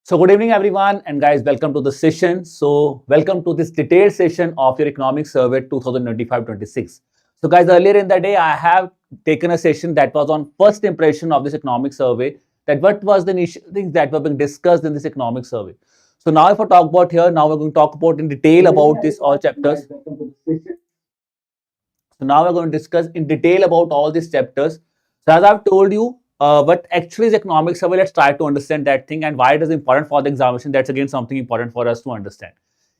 So good evening everyone and guys, welcome to the session. So welcome to this detailed session of your economic survey 2025-26. So guys, earlier in the day I have taken a session that was on first impression of this economic survey, that what was the initial things that were being discussed in this economic survey. So now if I talk about here, now we're going to talk about in detail about this all chapters. So now we're going to discuss in detail about all these chapters. So as I've told you, what actually is economic survey, let's try to understand that thing and why it is important for the examination. That's again something important for us to understand.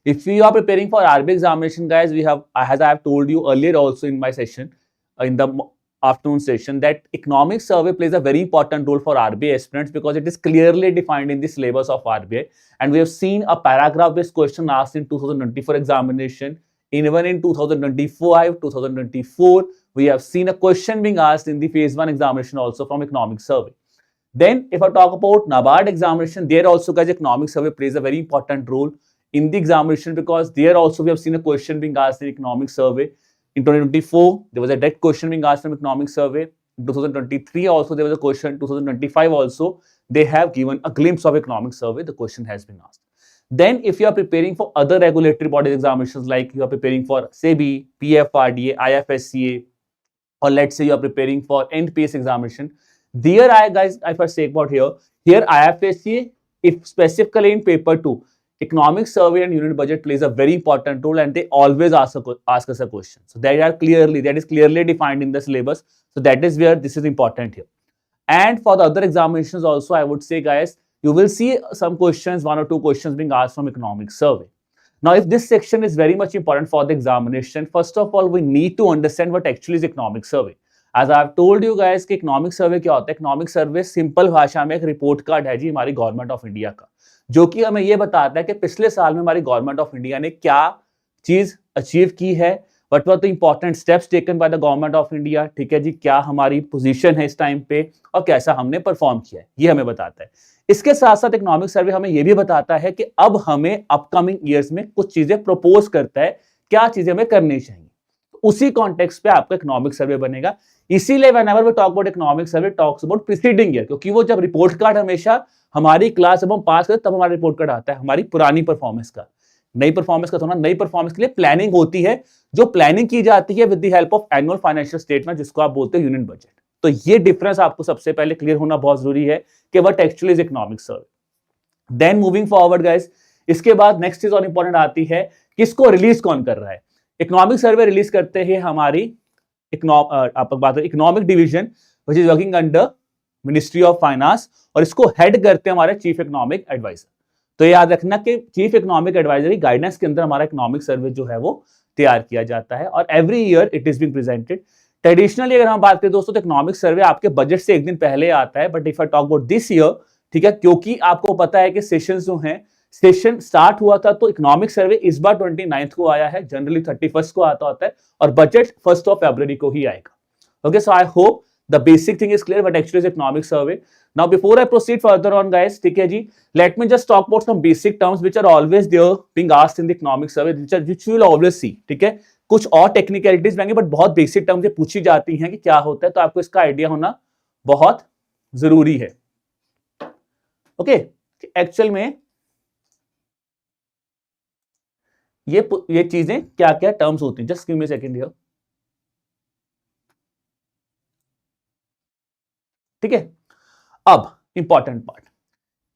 If we are preparing for RBI examination, guys, we have, as I have told you earlier also in my session, in the afternoon session, that economic survey plays a very important role for RBI aspirants because it is clearly defined in the syllabus of RBI. And we have seen a paragraph-based question asked in 2024 examination. Even in 2025, 2024, we have seen a question being asked in the phase 1 examination also from economic survey. Then if I talk about NABARD examination, there also guys economic survey plays a very important role in the examination because there also we have seen a question being asked in economic survey. In 2024, there was a direct question being asked from economic survey. In 2023 also there was a question. 2025 also they have given a glimpse of economic survey. The question has been asked. Then if you are preparing for other regulatory bodies examinations, like you are preparing for SEBI, PFRDA, IFSCA, or let's say you are preparing for NPS examination, there if I say about here IFSCA, if specifically in paper 2, economic survey and unit budget plays a very important role and they always ask us a question. So that is clearly defined in the syllabus. So that is where this is important here. And for the other examinations also, I would say guys, you will see some questions, 1 or 2 questions being asked from economic survey. Now, if this section is very much important for the examination, first of all, we need to understand what actually is economic survey. As I have told you guys कि economic survey क्या होता है? Economic survey simple भाषा में एक report card है जी हमारी government of India का, जो कि हमें ये बताता है कि पिछले साल में हमारी गवर्नमेंट ऑफ इंडिया ने क्या चीज अचीव की है, what were the important steps taken by the government of India, ठीक है जी, क्या हमारी पोजीशन है इस टाइम पे और कैसा हमने परफॉर्म किया है, ये हमें बताता है। इसके साथ साथ इकोनॉमिक सर्वे हमें यह भी बताता है कि अब हमें अपकमिंग ईयर्स में कुछ चीजें प्रपोज करता है, क्या चीजें हमें करनी चाहिए, उसी कॉन्टेक्स्ट पे आपका इकोनॉमिक सर्वे बनेगा। इसीलिए whenever we talk about economic survey talks about preceding year, क्योंकि वो जब रिपोर्ट कार्ड हमेशा हमारी क्लास जब हम पास करते तब हमारा रिपोर्ट कार्ड आता है हमारी पुरानी परफॉर्मेंस का, नई परफॉर्मेंस का थोड़ा, नई परफॉर्मेंस के लिए प्लानिंग होती है, जो प्लानिंग की जाती है with the help of annual financial statement, जिसको आप बोलते हैं यूनिट बजट। तो ये डिफरेंस आपको सबसे पहले क्लियर होना बहुत जरूरी है कि what actually is economic survey. Then moving forward guys, इसके बाद नेक्स्ट चीज और इंपॉर्टेंट आती है कि इसको रिलीज कौन कर रहा है। इकोनॉमिक सर्वे रिलीज करते हैं हमारी economic division which is working under ministry of finance, और इसको हेड करते हैं हमारे चीफ इकोनॉमिक एडवाइजर। तो याद रखना कि चीफ इकोनॉमिक एडवाइजरी गाइडेंस के अंदर हमारा इकोनॉमिक सर्वे जो है वो तैयार किया जाता है और every year it is being presented. Traditionally अगर हम बात करें दोस्तों तो इकोनॉमिक सर्वे आपके बजट से एक दिन पहले आता है, but if I talk about this year, ठीक है, क्योंकि आपको पता है कि सेशन जो हैं, सेशन स्टार्ट हुआ था तो इकोनॉमिक सर्वे इस बार 29 को आया है, जनरली 31 को आता होता है, और बजट 1 फरवरी को ही आएगा। Okay, so I hope the basic thing is clear what actually is economic survey. Now before I proceed further on guys, ठीक है जी, let me just talk about some basic terms which are always there being asked in the economic survey, which you will always see, ठीक है। कुछ और technicalities रहेंगे but बहुत basic term से पूछी जाती हैं कि क्या होता है, तो आपको इसका आइडिया होना बहुत जरूरी है। ओके, एक्चुअल में ये चीजें क्या क्या टर्म्स होती हैं, just give me a second here, ठीक है। अब इंपॉर्टेंट पार्ट,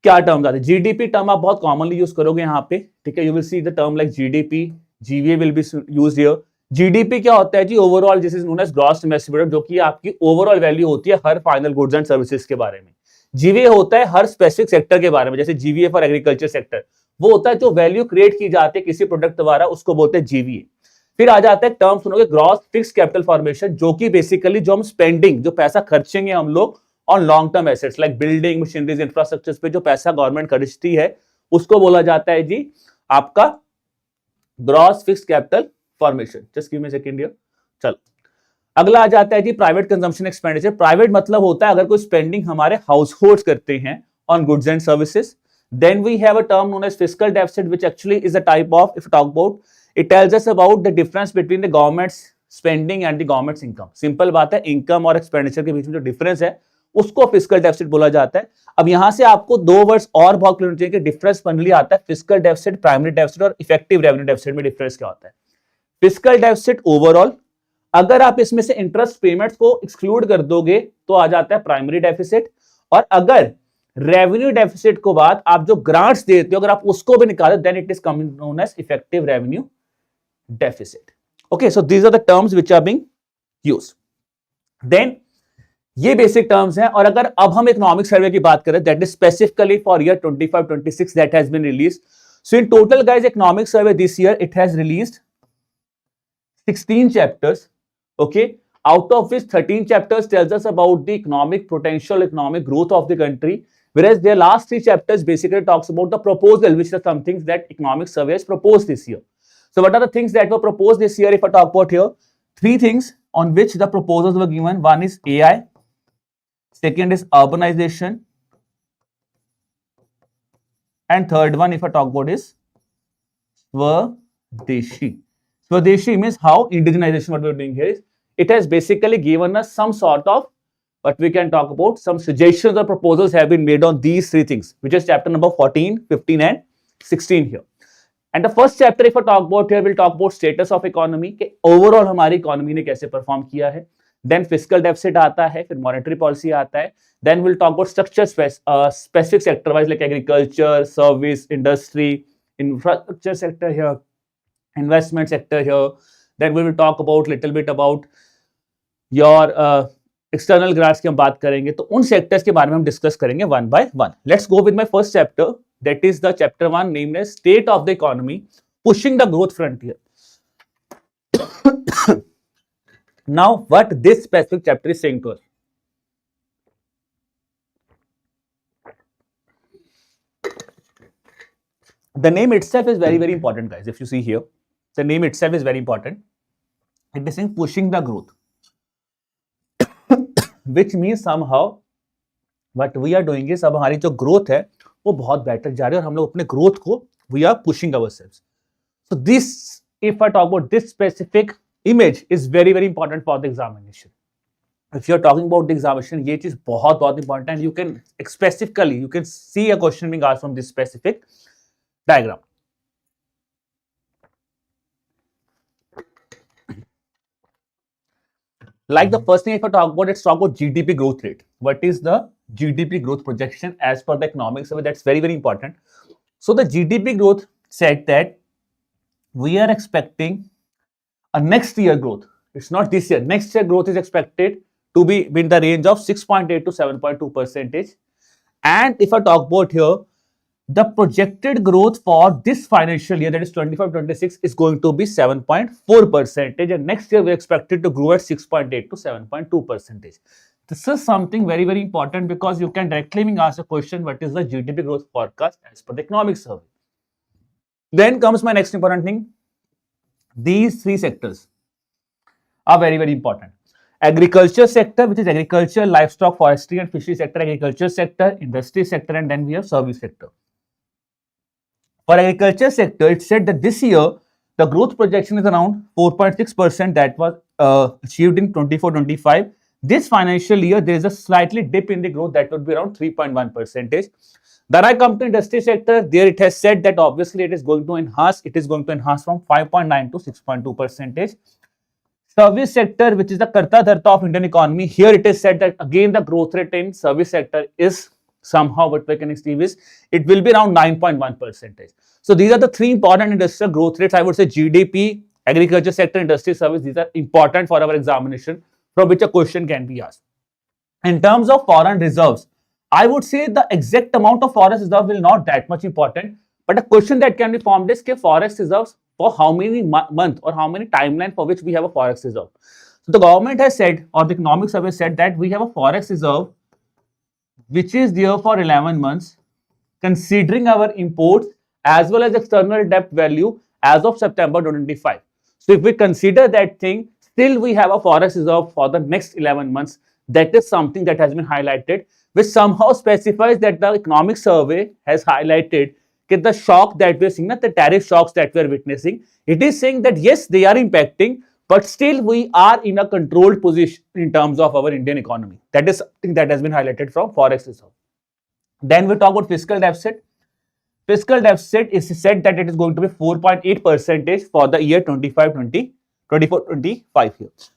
क्या टर्म्स आते हैं। जीडीपी टर्म आप बहुत कॉमनली यूज करोगे यहाँ पे, ठीक है, you will see the term like GDP, GVA will be used here. GDP क्या होता है जी, overall this is known as gross domestic product, जो कि आपकी ओवरऑल वैल्यू होती है हर फाइनल गुड्स एंड सर्विसेज के बारे में। जीवीए होता है हर स्पेसिफिक सेक्टर के बारे में, जैसे जीवीए फॉर एग्रीकल्चर सेक्टर, वो होता है जो वैल्यू क्रिएट की जाती है किसी प्रोडक्ट द्वारा, उसको बोलते हैं जीवीए। फिर आ जाता है टर्म सुनोगे ग्रॉस फिक्स्ड कैपिटल फॉर्मेशन, जो कि बेसिकली जो हम स्पेंडिंग, जो पैसा खर्चेंगे हम लोग on long term assets like building, machineries, infrastructure पे जो पैसा गवर्नमेंट खर्चती है, उसको बोला जाता है जी आपका gross fixed capital formation. Just give me a second here. चलो अगला आ जाता है जी प्राइवेट कंजम्पशन एक्सपेंडिचर। प्राइवेट मतलब होता है अगर कोई स्पेंडिंग हमारे हाउस होल्ड करते हैं on goods and services. Then we have a term known as fiscal deficit which actually is a type of, if talk about, it tells us about the difference between the government's spending and the government's income. Simple बात है, income और expenditure के बीच में जो difference है उसको fiscal deficit बोला जाता है। अब यहां से आपको दो वर्ड्स और बहुत क्लियर चाहिए कि डिफरेंस फाइनली आता है फिस्कल डेफिसिट, प्राइमरी डेफिसिट और इफेक्टिव रेवेन्यू डेफिसिट में डिफरेंस क्या होता है। फिस्कल डेफिसिट ओवरऑल, अगर आप इसमें से इंटरेस्ट पेमेंट्स को एक्सक्लूड कर दोगे तो आ जाता है प्राइमरी डेफिसिट, और अगर रेवेन्यू डेफिसिट को बाद आप जो ग्रांट्स देते हो अगर आप उसको भी निकालो then it is coming known as effective revenue deficit. Okay, so these are the terms which are being used. Then ये बेसिक टर्म्स हैं, और अगर अब हम इकोनॉमिक सर्वे की बात करें that is specifically for year 25-26 that has been released. So in total guys economic survey this year it has released 16 chapters, okay, out of which 13 chapters tells us about the economic potential, economic growth of the country, whereas their last 3 chapters basically talks about the proposal, which are some things that economic survey has proposed this year. So what are the things that were proposed this year? If I talk about here, 3 things on which the proposals were given. One is AI, second is urbanization, and third one if I talk about is Swadeshi. Swadeshi means how indigenization, what we're doing here is, it has basically given us some sort of, what we can talk about, some suggestions or proposals have been made on these 3 things, which is chapter number 14, 15 and 16 here. And the first chapter if I talk about here, we'll talk about status of economy, कि overall हमारी economy ने कैसे perform किया है. Then fiscal deficit आता है, फिर monetary policy आता है. Then we'll talk about structure specific sector wise like agriculture, service, industry, infrastructure sector here, investment sector here. Then we will talk about little bit about your external grants की हम बात करेंगे, तो उन sectors के बारे में हम discuss करेंगे one by one. Let's go with my first chapter, that is the chapter 1 named as State of the Economy, Pushing the Growth Frontier. Now, what this specific chapter is saying to us? The name itself is very, very important, guys. If you see here, the name itself is very important. It is saying pushing the growth, which means somehow what we are doing is अब हमारी जो growth है वो बहुत better जा रही है और हम लोग अपने growth को we are pushing ourselves. So this, if I talk about this specific image, is very, very important for the examination. If you are talking about the examination, ये चीज बहुत बहुत important है, and you can specifically you can see a question being asked from this specific diagram. Like the first thing if I talk about, let's talk about GDP growth rate. What is the GDP growth projection as per the economic survey? That's very, very important. So the GDP growth said that we are expecting a next year growth. It's not this year. Next year growth is expected to be in the range of 6.8 to 7.2%. And if I talk about here, the projected growth for this financial year, that is 25-26, is going to be 7.4%, and next year we are expected to grow at 6.8 to 7.2%. This is something very, very important because you can directly ask a question, what is the GDP growth forecast as per the economic survey? Then comes my next important thing. These 3 sectors are very, very important. Agriculture sector, which is agriculture, livestock, forestry and fishery sector, agriculture sector, industry sector, and then we have service sector. For agriculture sector, it said that this year the growth projection is around 4.6% that was achieved in 24-25. This financial year there is a slightly dip in the growth that would be around 3.1%. Then I come to industry sector. There it has said that obviously it is going to enhance. It is going to enhance from 5.9 to 6.2%. Service sector, which is the karta dharta of Indian economy, here it is said that again the growth rate in service sector is somehow what we can achieve is it will be around 9.1%. So these are the 3 important industrial growth rates. I would say GDP, agriculture sector, industry, service. These are important for our examination, from which a question can be asked. In terms of foreign reserves, I would say the exact amount of foreign reserve will not that much important, but a question that can be formed is forex reserves for how many month or how many timeline for which we have a forex reserve. So the government has said, or the economic survey said, that we have a forex reserve which is there for 11 months, considering our imports as well as external debt value as of September 2025. So if we consider that thing, still we have a forex reserve for the next 11 months. That is something that has been highlighted, which somehow specifies that the economic survey has highlighted that the shock that we are seeing, the tariff shocks that we are witnessing, it is saying that yes, they are impacting but still we are in a controlled position in terms of our Indian economy. That is something that has been highlighted from Forex Reserve. Then we talk about fiscal deficit. Fiscal deficit is said that it is going to be 4.8% for the year 24-25 years.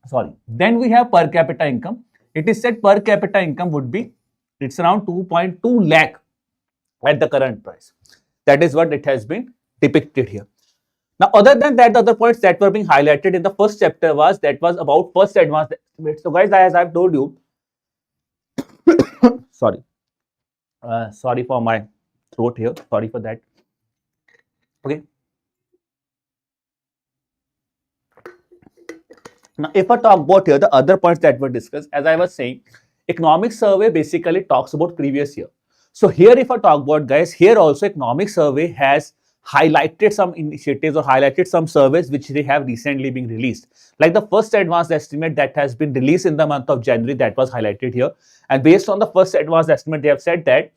Sorry. Then we have per capita income. It is said per capita income would be, it's around 2.2 lakh at the current price. That is what it has been depicted here. Now, other than that, the other points that were being highlighted in the first chapter was about first advanced estimate. So, guys, as I've told you, sorry for my throat here. Sorry for that. Okay. Now, if I talk about here the other points that were discussed, as I was saying, economic survey basically talks about previous year. So here, if I talk about, guys, here also economic survey has highlighted some initiatives or highlighted some surveys which they have recently been released. Like the first advanced estimate that has been released in the month of January, that was highlighted here. And based on the first advanced estimate, they have said that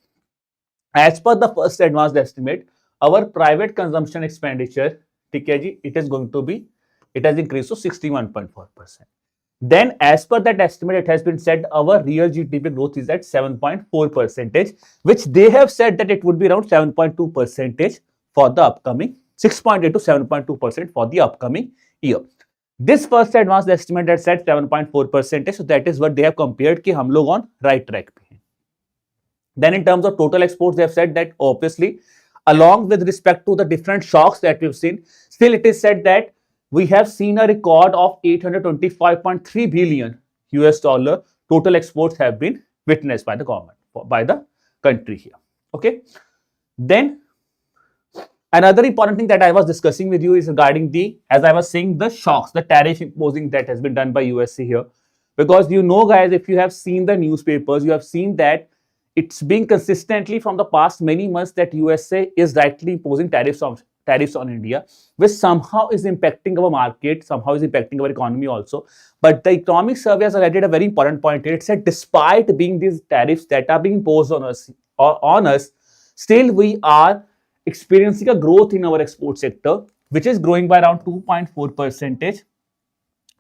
as per the first advanced estimate, our private consumption expenditure, it is going to be, it has increased to 61.4%. Then as per that estimate, it has been said our real GDP growth is at 7.4%, which they have said that it would be around 7.2% for the upcoming, 6.8 to 7.2% for the upcoming year. This first advanced estimate that said 7.4%, so that is what they have compared ki hum log on right track pe hain. Then in terms of total exports, they have said that obviously along with respect to the different shocks that we've seen, still it is said that we have seen a record of 825.3 billion US dollar total exports have been witnessed by the government, by the country here. Okay. Then another important thing that I was discussing with you is regarding the, as I was saying, the shocks, the tariff imposing that has been done by USA here. Because you know, guys, if you have seen the newspapers, you have seen that it's been consistently from the past many months that USA is rightly imposing tariffs on India, which somehow is impacting our market, somehow is impacting our economy also. But the economic survey has highlighted a very important point here. It said despite being these tariffs that are being imposed on us, still we are experiencing a growth in our export sector, which is growing by around 2.4%.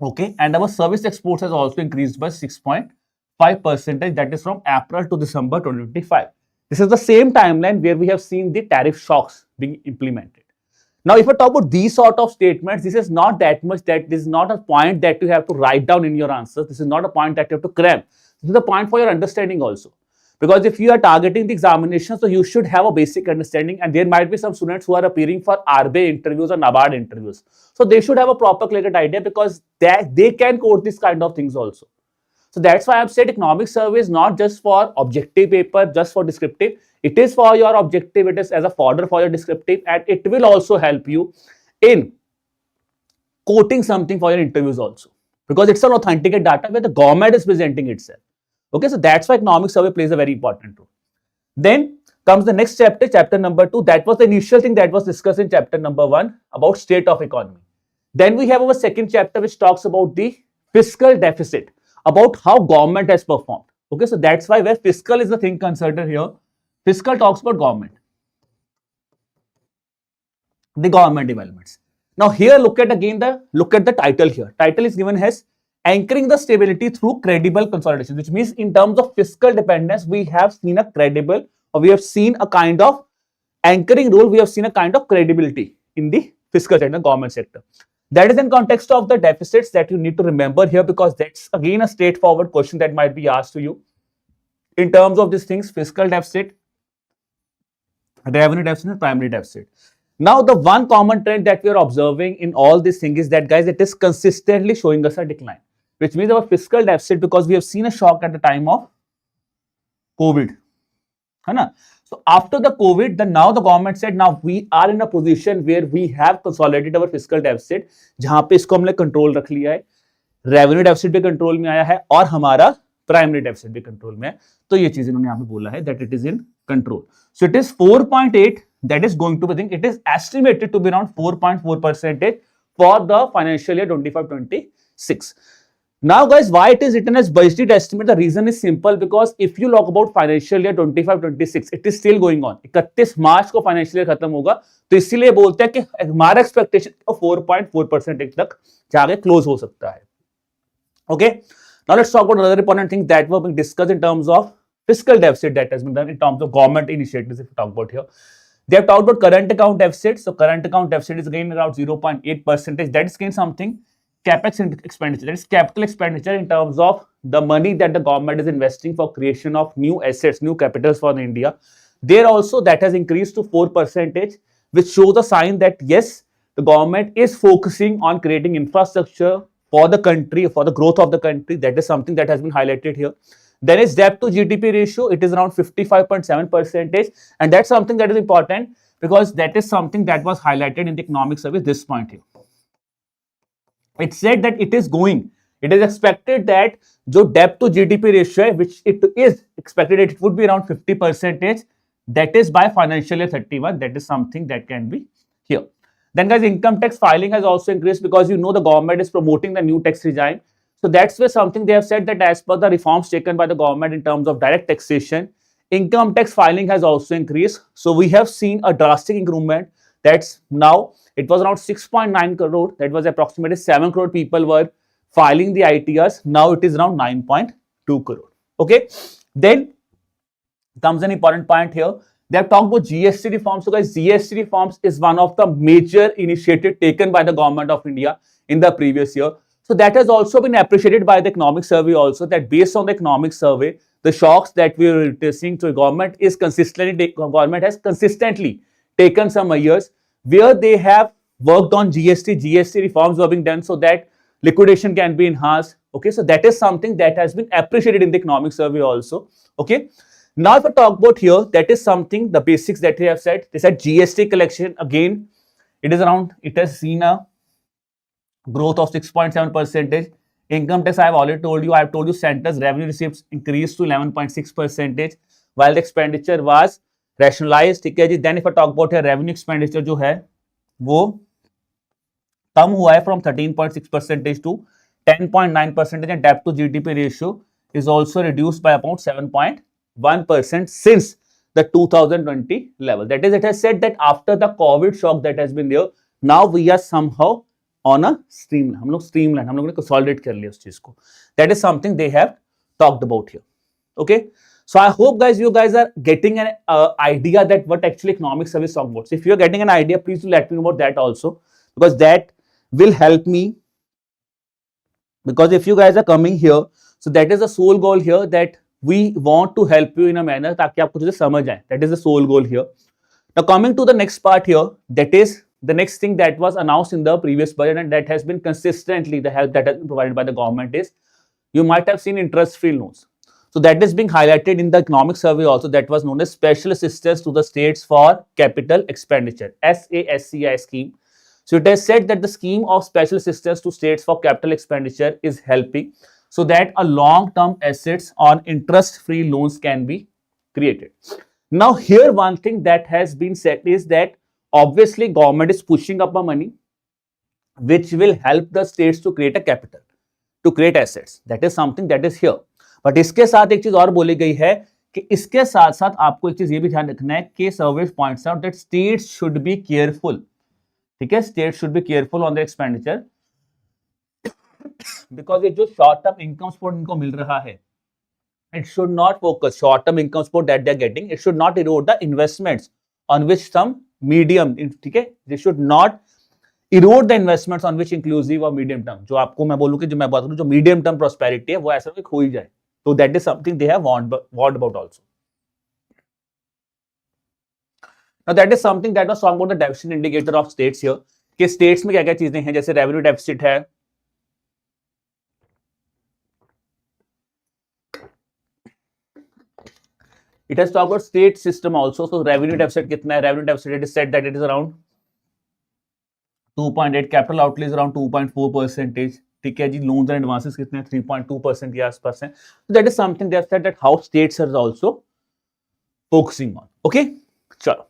Okay, and our service exports has also increased by 6.5%. That is from April to December 2025. This is the same timeline where we have seen the tariff shocks being implemented. Now, if I talk about these sort of statements, this is not that much, that this is not a point that you have to write down in your answers. This is not a point that you have to cram. This is a point for your understanding also. Because if you are targeting the examination, so you should have a basic understanding, and there might be some students who are appearing for RBI interviews or NABARD interviews. So they should have a proper clear idea, because they can quote this kind of things also. So that's why I've said economic survey is not just for objective paper, just for descriptive. It is for your objective, it is as a fodder for your descriptive, and it will also help you in quoting something for your interviews also. Because it's an authenticate data where the government is presenting itself. Okay, so that's why economic survey plays a very important role. Then comes the next chapter, chapter number 2. That was the initial thing that was discussed in chapter number 1 about state of economy. Then we have our second chapter which talks about the fiscal deficit, about how government has performed. Okay, so that's why where fiscal is the thing considered here. Fiscal talks about government, the government developments. Now here look at the title here. Title is given as anchoring the stability through credible consolidation, which means in terms of fiscal dependence, we have seen a credible, or we have seen a kind of anchoring role, we have seen a kind of credibility in the fiscal sector, government sector. That is in context of the deficits that you need to remember here, because that's again a straightforward question that might be asked to you. In terms of these things, fiscal deficit, revenue deficit, and primary deficit. Now, the one common trend that we are observing in all these things is that, guys, it is consistently showing us a decline, which means our fiscal deficit, because we have seen a shock at the time of COVID. So after the COVID, now the government said, now we are in a position where we have consolidated our fiscal deficit, जहां पे इसको हमने control रख लिया है, revenue deficit भी control में आया है और हमारा प्राइमरी डेफिसिट भी कंट्रोल में है. तो ये चीज इन्होंने यहाँ पे बोला है that it is in control. So it is 4.8 that is going to be, it is estimated to be around 4.4% for the financial year 25-26. Now, guys, why it is written as budgeted estimate? The reason is simple, because if you talk about financial year 25-26, it is still going on. 31 मार्च को financial year खत्म होगा, तो इसीलिए बोलते हैं कि हमारा expectation 4.4% तक जाके क्लोज हो सकता है. Okay. Now let's talk about another important thing that will be discussed in terms of fiscal deficit that has been done in terms of government initiatives. If you talk about here, they have talked about current account deficit. So current account deficit is again around 0.8%. That is again something. Capex expenditure, that is capital expenditure in terms of the money that the government is investing for creation of new assets, new capitals for India. There also that has increased to 4%, which shows a sign that yes, the government is focusing on creating infrastructure for the country, for the growth of the country. That is something that has been highlighted here. Then is debt to GDP ratio. It is around 55.7%, and that's something that is important because that is something that was highlighted in the economic survey. This point here. It said that it is expected that जो debt to GDP ratio है, which it is expected it would be around 50%, that is by financial year 31. That is something that can be here. Then guys, income tax filing has also increased because you know the government is promoting the new tax regime. So that's where something they have said that as per the reforms taken by the government in terms of direct taxation, income tax filing has also increased. So we have seen a drastic improvement. That's now it was around 6.9 crore. That was approximately 7 crore people were filing the ITRs. Now it is around 9.2 crore. Okay. Then comes an important point here. They have talked about GST reforms. So guys, GST reforms is one of the major initiatives taken by the government of India in the previous year. So that has also been appreciated by the economic survey also, that based on the economic survey, the shocks that we are witnessing to the government has consistently taken some years where they have worked on GST reforms were being done so that liquidation can be enhanced. Okay, so that is something that has been appreciated in the economic survey also. Okay, now if I talk about here, that is something, the basics that they have said. They said GST collection again, it has seen a growth of 6.7%. Income tax, I have already told you, center's revenue receipts increased to 11.6%, while the expenditure was rationalized. ठीक है जी. Then if I talk about here, revenue expenditure जो है वो कम हुआ है from 13.6% to 10.9%, and debt to GDP ratio is also reduced by about 7.1% since the 2020 level. That is, it has said that after the COVID shock that has been there, now we are somehow on a streamline. हम लोग ने consolidate कर लिया उस चीज को. That is something they have talked about here. Okay. So I hope guys, you guys are getting an idea that what actually economic service talk about. So if you are getting an idea, please do let me know about that also, because that will help me. Because if you guys are coming here, so that is the sole goal here, that we want to help you in a manner ताकि आपको चीजें समझ आए. That is the sole goal here. Now coming to the next part here, that is the next thing that was announced in the previous budget and that has been consistently the help that has been provided by the government is, you might have seen interest-free loans. So that is being highlighted in the economic survey also, that was known as Special Assistance to the States for Capital Expenditure, SASCI scheme. So it has said that the scheme of special assistance to states for capital expenditure is helping so that a long-term assets on interest-free loans can be created. Now here one thing that has been said is that obviously government is pushing up the money which will help the states to create a capital, to create assets. That is something that is here. But इसके साथ एक चीज और बोली गई है कि इसके साथ साथ आपको एक चीज ये भी ध्यान रखना है कि survey points out that states should be careful. ठीक है, state should be careful on the expenditure because ये जो शॉर्ट टर्म इनकम सपोर्ट इनको मिल रहा है, it should not focus short term income support that they are getting, it should not erode the investments on which some medium, ठीक है, they should not erode the investments on which inclusive or medium term, जो आपको मैं बोलूं कि जो मैं बात करूं जो medium term prosperity है वो ऐसा नहीं खो ही जाए. So that is something they have warned about also. Now that is something that was talking about the deficit indicator of states here, कि states में क्या क्या चीजें हैं, जैसे revenue deficit है, it has talked about state system also. So revenue deficit कितना है, revenue deficit it is said that it is around 2.8, capital outlay is around 2.4%. ठीक है जी, loans and advances कितने हैं, 3.2% के आसपास हैं. So that is something they have said that how states are also focusing on. Okay, चलो.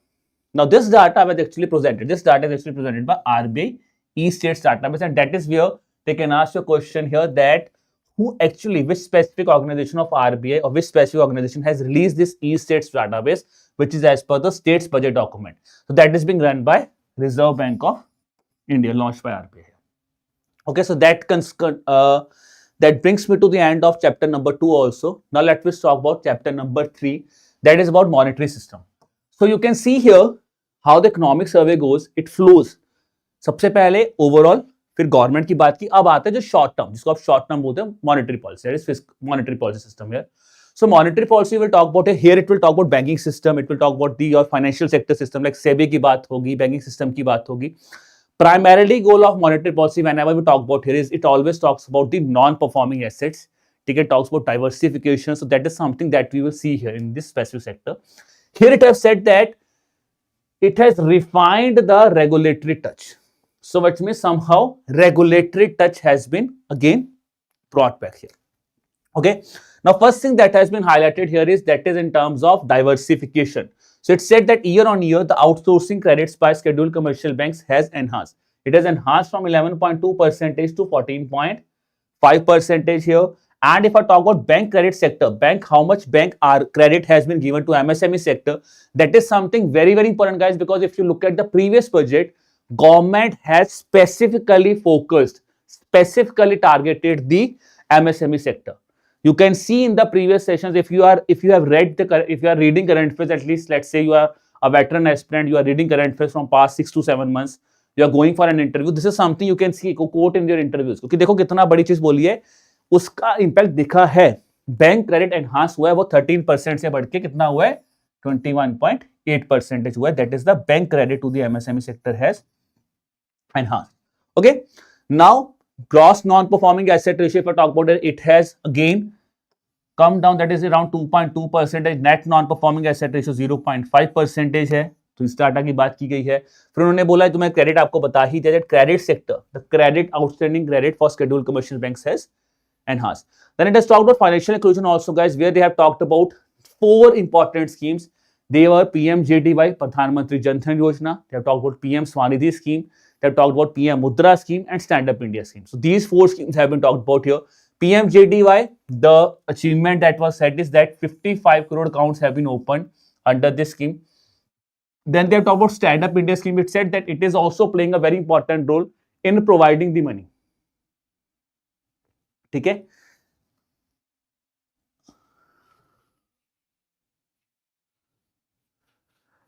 Now this data was actually presented. This data is actually presented by RBI E-States database, and that is where they can ask you a question here that which specific organization of RBI or which specific organization has released this e-states database, which is as per the state's budget document. So that is being run by Reserve Bank of India, launched by RBI. Okay, so that brings me to the end of chapter number 2 also. Now let us talk about chapter number 3, that is about monetary system. So you can see here how the economic survey goes. It flows. सबसे पहले overall, फिर government की बात की, अब आता है जो शॉर्ट टर्म, जिसको आप शॉर्ट टर्म बोलते हैं, monetary policy, that is monetary policy system here. So monetary policy will talk about here. It will talk about banking system. It will talk about your financial sector system, like SEBI की बात होगी, banking system की बात होगी. Primarily goal of monetary policy, whenever we talk about here, is it always talks about the non-performing assets. It talks about diversification. So that is something that we will see here in this specific sector. Here it has said that it has refined the regulatory touch. So which means somehow regulatory touch has been again brought back here. Okay. Now first thing that has been highlighted here is that is in terms of diversification. So it said that year on year the outsourcing credits by scheduled commercial banks has enhanced. It has enhanced from 11.2% to 14.5% here. And if I talk about bank credit sector, how much bank credit has been given to MSME sector, that is something very, very important, guys, because if you look at the previous budget, government has specifically targeted the MSME sector. You can see in the previous sessions, if you are reading current affairs, at least let's say you are a veteran aspirant, you are reading current affairs from past 6 to 7 months, you are going for an interview, this is something you can see quote in your interviews. क्योंकि देखो कितना बड़ी चीज बोली है, उसका impact दिखा है. बैंक क्रेडिट एनहांस हुआ है, वो 13% से बढ़ के कितना हुआ है, 21.8% हुआ है. That is the bank credit to the MSME sector has enhanced. Okay, now gross non-performing asset ratio, if I talk about it, it has again come down, that is around 2.2%. net non-performing asset ratio 0.5% है. तो इस data की बात की गई है. फिर उन्होंने बोला है, तो मैं क्रेडिट आपको बता ही दिया, credit sector, the credit outstanding credit for scheduled commercial banks has enhanced. Then it has talked about financial inclusion also, guys, where they have talked about 4 important schemes. They were PMJDY, Pradhan Mantri Jan Dhan Yojana. They have talked about PM Swanidhi scheme. They have talked about PM Mudra scheme and Stand Up India scheme. So these 4 schemes have been talked about here. PMJDY, the achievement that was said is that 55 crore accounts have been opened under this scheme. Then they have talked about Stand Up India scheme. It said that it is also playing a very important role in providing the money. ठीक है.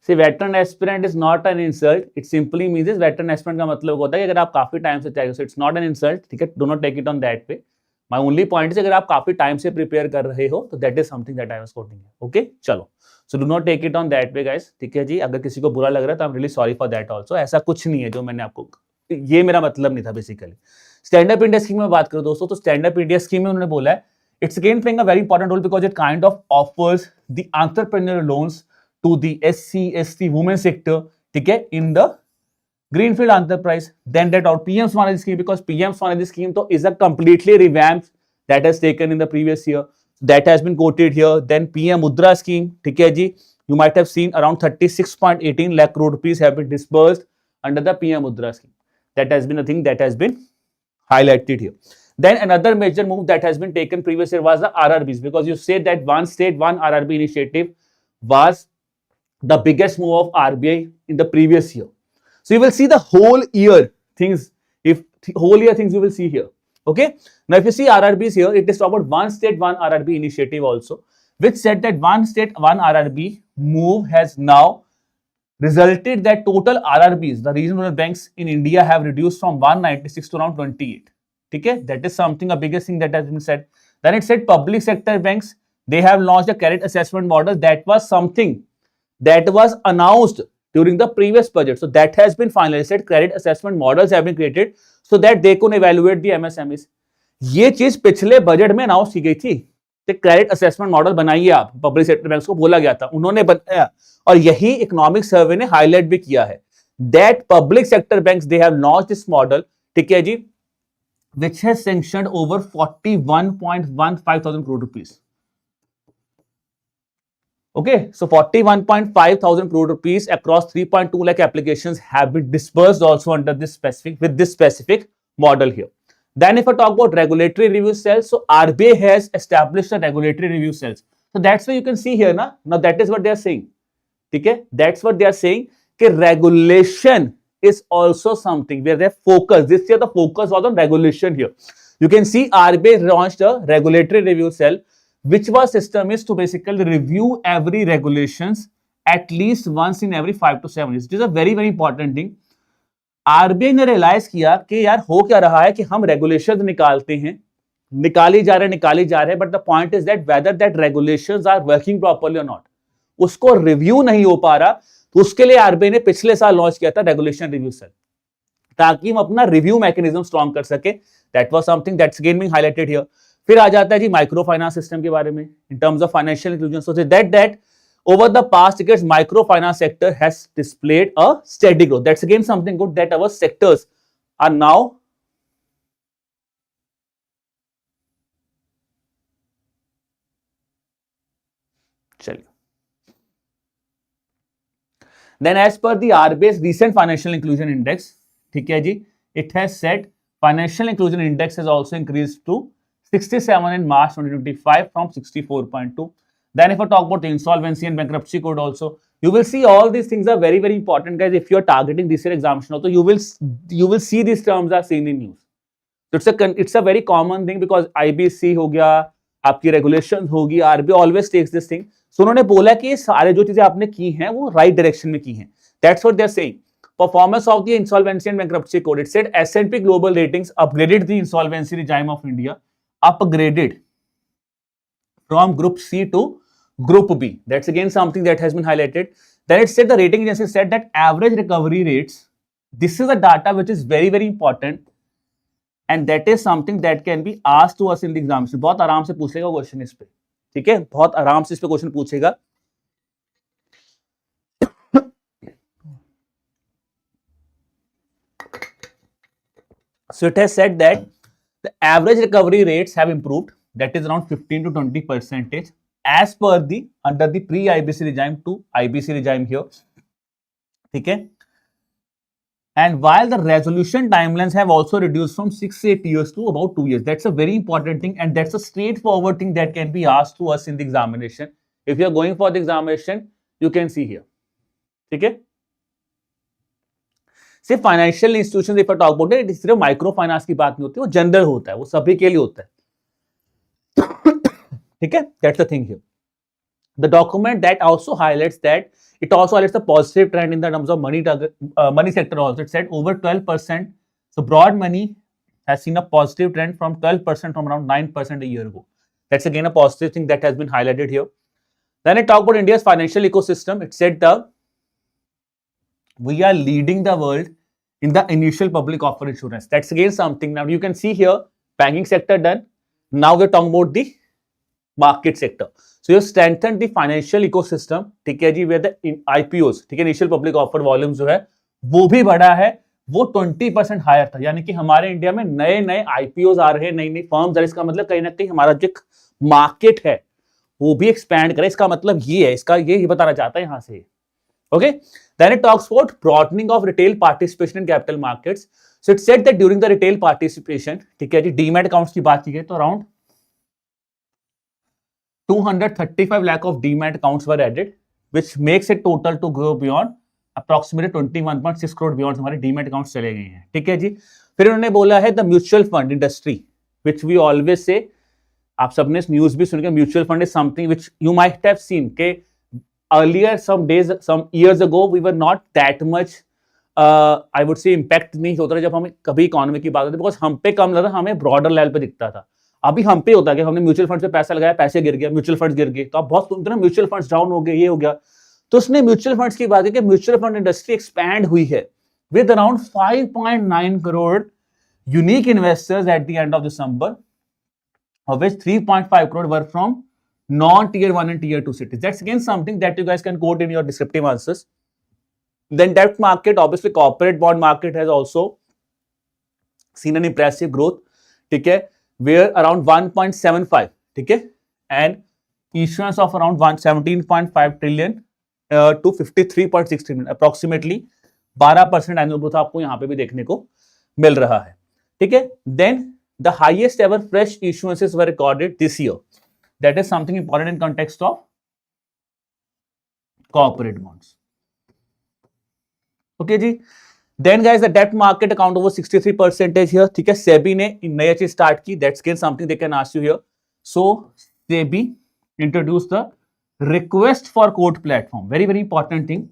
See, veteran aspirant is not an insult. It simply means is veteran aspirant का मतलब होता है कि अगर आप काफी टाइम से तैयारी, so it's not an insult. ठीक है, do not take it on that way. My only point is अगर आप काफी टाइम से प्रिपेयर कर रहे हो, तो that is something that I was quoting. Okay, चलो. So do not take it on that way, guys. ठीक है जी. अगर किसी को बुरा लग रहा है, तो I'm really sorry for that also. ऐसा कुछ नहीं है जो मैंने आपको, ये मेरा मतलब नहीं था basically. Stand up India scheme में बात करो दोस्तों, तो स्टैंड अप इंडिया स्कीम में उन्होंने बोला है, it's again playing a very important role because it kind of offers the entrepreneur loans to the SC, ST, women sector, ठीक है, in the greenfield enterprise. Then that our PM Swanidhi scheme, because PM Swanidhi scheme तो is a completely revamped that has taken in the previous year. That has been quoted here. Then PM Mudra scheme, ठीक है जी, you might have seen around 36.18 lakh crore rupees have been disbursed under the PM Mudra scheme. That has been a thing that has been highlighted here. Then another major move that has been taken previous year was the RRBs, because you said that one state, one RRB initiative was the biggest move of RBI in the previous year. So you will see the whole year things, you will see here. Okay. Now if you see RRBs here, it is about one state, one RRB initiative also, which said that one state, one RRB move has now resulted that total RRBs, the regional banks in India, have reduced from 196 to around 28. Okay. That is something, a biggest thing that has been said. Then it said public sector banks, they have launched a credit assessment model. That was something that was announced during the previous budget. So that has been finalized. Credit assessment models have been created so that they can evaluate the MSMEs. ये चीज पिछले budget में announce की गई थी. तो credit assessment model बनाइए आप, पब्लिक सेक्टर बैंक्स को बोला गया था, उन्होंने बनाया, और यही इकोनॉमिक सर्वे ने हाईलाइट भी किया है. That public sector banks they have launched this model, ठीक है जी, which has sanctioned over 41.15 thousand crore rupees. Okay, so 41.5 thousand crore rupees across 3.2 lakh applications have been disbursed also under this specific, with this specific model here. Then if I talk about regulatory review cells, so RBI has established a regulatory review cells. So that's why you can see here na, now that is what they are saying. Okay, that's what they are saying. कि regulation is also something where they focus. This year the focus was on regulation here. You can see RBI launched a regulatory review cell, which was system is to basically review every regulations at least once in every 5 to 7 years. It is a very important thing. RBI ने realise किया कि यार हो क्या रहा है कि हम रेगुलेशन निकालते हैं, निकाली जा रहे हैं, but the point is that whether that regulations are working properly और नॉट, उसको रिव्यू नहीं हो पा रहा. तो उसके लिए आरबीआई ने पिछले साल लॉन्च किया था रेगुलेशन रिव्यू सेल, ताकि हम अपना रिव्यू मैकेनिज्म स्ट्रॉन्ग कर सके. That was something that's again being highlighted here. फिर आ जाता है जी माइक्रो फाइनेंस सिस्टम के बारे में इन terms of financial inclusion. So that over the past decades, microfinance sector has displayed a steady growth. That's again something good that our sectors are now Then as per the RBI's recent financial inclusion index, ठीक है जी, it has said financial inclusion index has also increased to 67 in March 2025 from 64.2. Then if I talk about the insolvency and bankruptcy code also, you will see all these things are very important, guys. If you are targeting this year examination also, you will see these terms are seen in news. So it's a very common thing because IBC हो गया, आपकी regulation होगी, RBI always takes this thing. So उन्होंने बोला कि ये सारे जो चीजें आपने की हैं वो right direction में की हैं. That's what they're saying. Performance of the insolvency and bankruptcy code. It said S&P Global Ratings upgraded the insolvency regime of India, upgraded from Group C to Group B. That's again something that has been highlighted. Then it said the rating agency said that average recovery rates. This is a data which is very important, and that is something that can be asked to us in the examination. बहुत आराम से पूछेगा question इस पे, ठीक है, बहुत आराम से इस पे क्वेश्चन पूछेगा. So it has said that the average recovery rates have improved. That is around 15 to 20% as per the under the pre-IBC regime to IBC regime here. Okay. And while the resolution timelines have also reduced from 6-8 years to about 2 years. That's a very important thing, and that's a straightforward thing that can be asked to us in the examination. If you are going for the examination, you can see here. Okay. सिर्फ financial institution if I talk about it, सिर्फ micro finance की बात नहीं होती, वो general होता है, वो सभी के लिए होता है. ठीक है, that's the thing here. The document that also highlights that it also highlights the positive trend in the terms of money sector also. It said over 12%. So broad money has seen a positive trend from 12% from around 9% a year ago. That's again a positive thing that has been highlighted here. Then it talked about India's financial ecosystem. It said we are leading the world in the initial public offer insurance. That's again something. Now you can see here banking sector done. Now we're talking about the market sector. So you strengthen the financial ecosystem. ठीक है जी, where the IPOs, ठीक है, initial public offer volume जो है वो भी बढ़ा है, वो 20% हायर था. यानी कि हमारे इंडिया में नए IPOs आ रहे हैं, नई फर्म्स. इसका मतलब कहीं ना कहीं हमारा जो मार्केट है वो भी एक्सपैंड करे. इसका मतलब ये है, इसका ये बताना चाहता है यहां से. Okay. Then it talks about broadening of retail participation in capital markets. So it said that during the retail participation, ठीक है जी, डीमैट अकाउंट्स की बात की गई तो around 235 lakh of demat accounts were added, which makes it total to go beyond approximately 21.6 crore beyond हमारे demat accounts चले गए हैं. ठीक है जी. फिर उन्होंने बोला है the mutual fund industry, which we always say, आप सबने न्यूज भी सुनिए, mutual fund is something which you might have seen के earlier some years ago we were not that much I would say impact नहीं होता था जब हमें कभी इकोनॉमी की बात होती, बिकॉज हम पे कम लगा, हमें ब्रॉडर लेवल पे दिखता था. अभी हम पे होता है कि हमने म्यूचुअल फंड पे पैसा लगाया, पैसे गिर गया, म्यूचुअल फंड्स गिर गए, तो आप बहुत सुनते हैं म्यूचुअल फंड्स डाउन हो गए, ये हो गया. तो उसने म्यूचुअल फंड्स की बात की कि म्यूचुअल फंड इंडस्ट्री एक्सपैंड हुई है with around 5.9 crore unique investors at the end of December, of which 3.5 crore were from non-tier 1 and tier 2 cities. That's again something that you guys can quote in your descriptive answers. Then debt market, obviously corporate bond market has also seen an impressive growth. ठीक है, where around 1.75, ठीक है, and issuance of around 17.5 trillion to 53.6 trillion, approximately 12% annual growth आपको यहाँ पे भी देखने को मिल रहा है. ठीक है. Then the highest ever fresh issuances were recorded this year. That is something important in context of corporate bonds. Okay जी. Then guys, the debt market account over 63% here. ठीक है, SEBI ने नया चीज स्टार्ट की. That's again something they can ask you here. So SEBI introduced the request for quote platform. Very very important thing.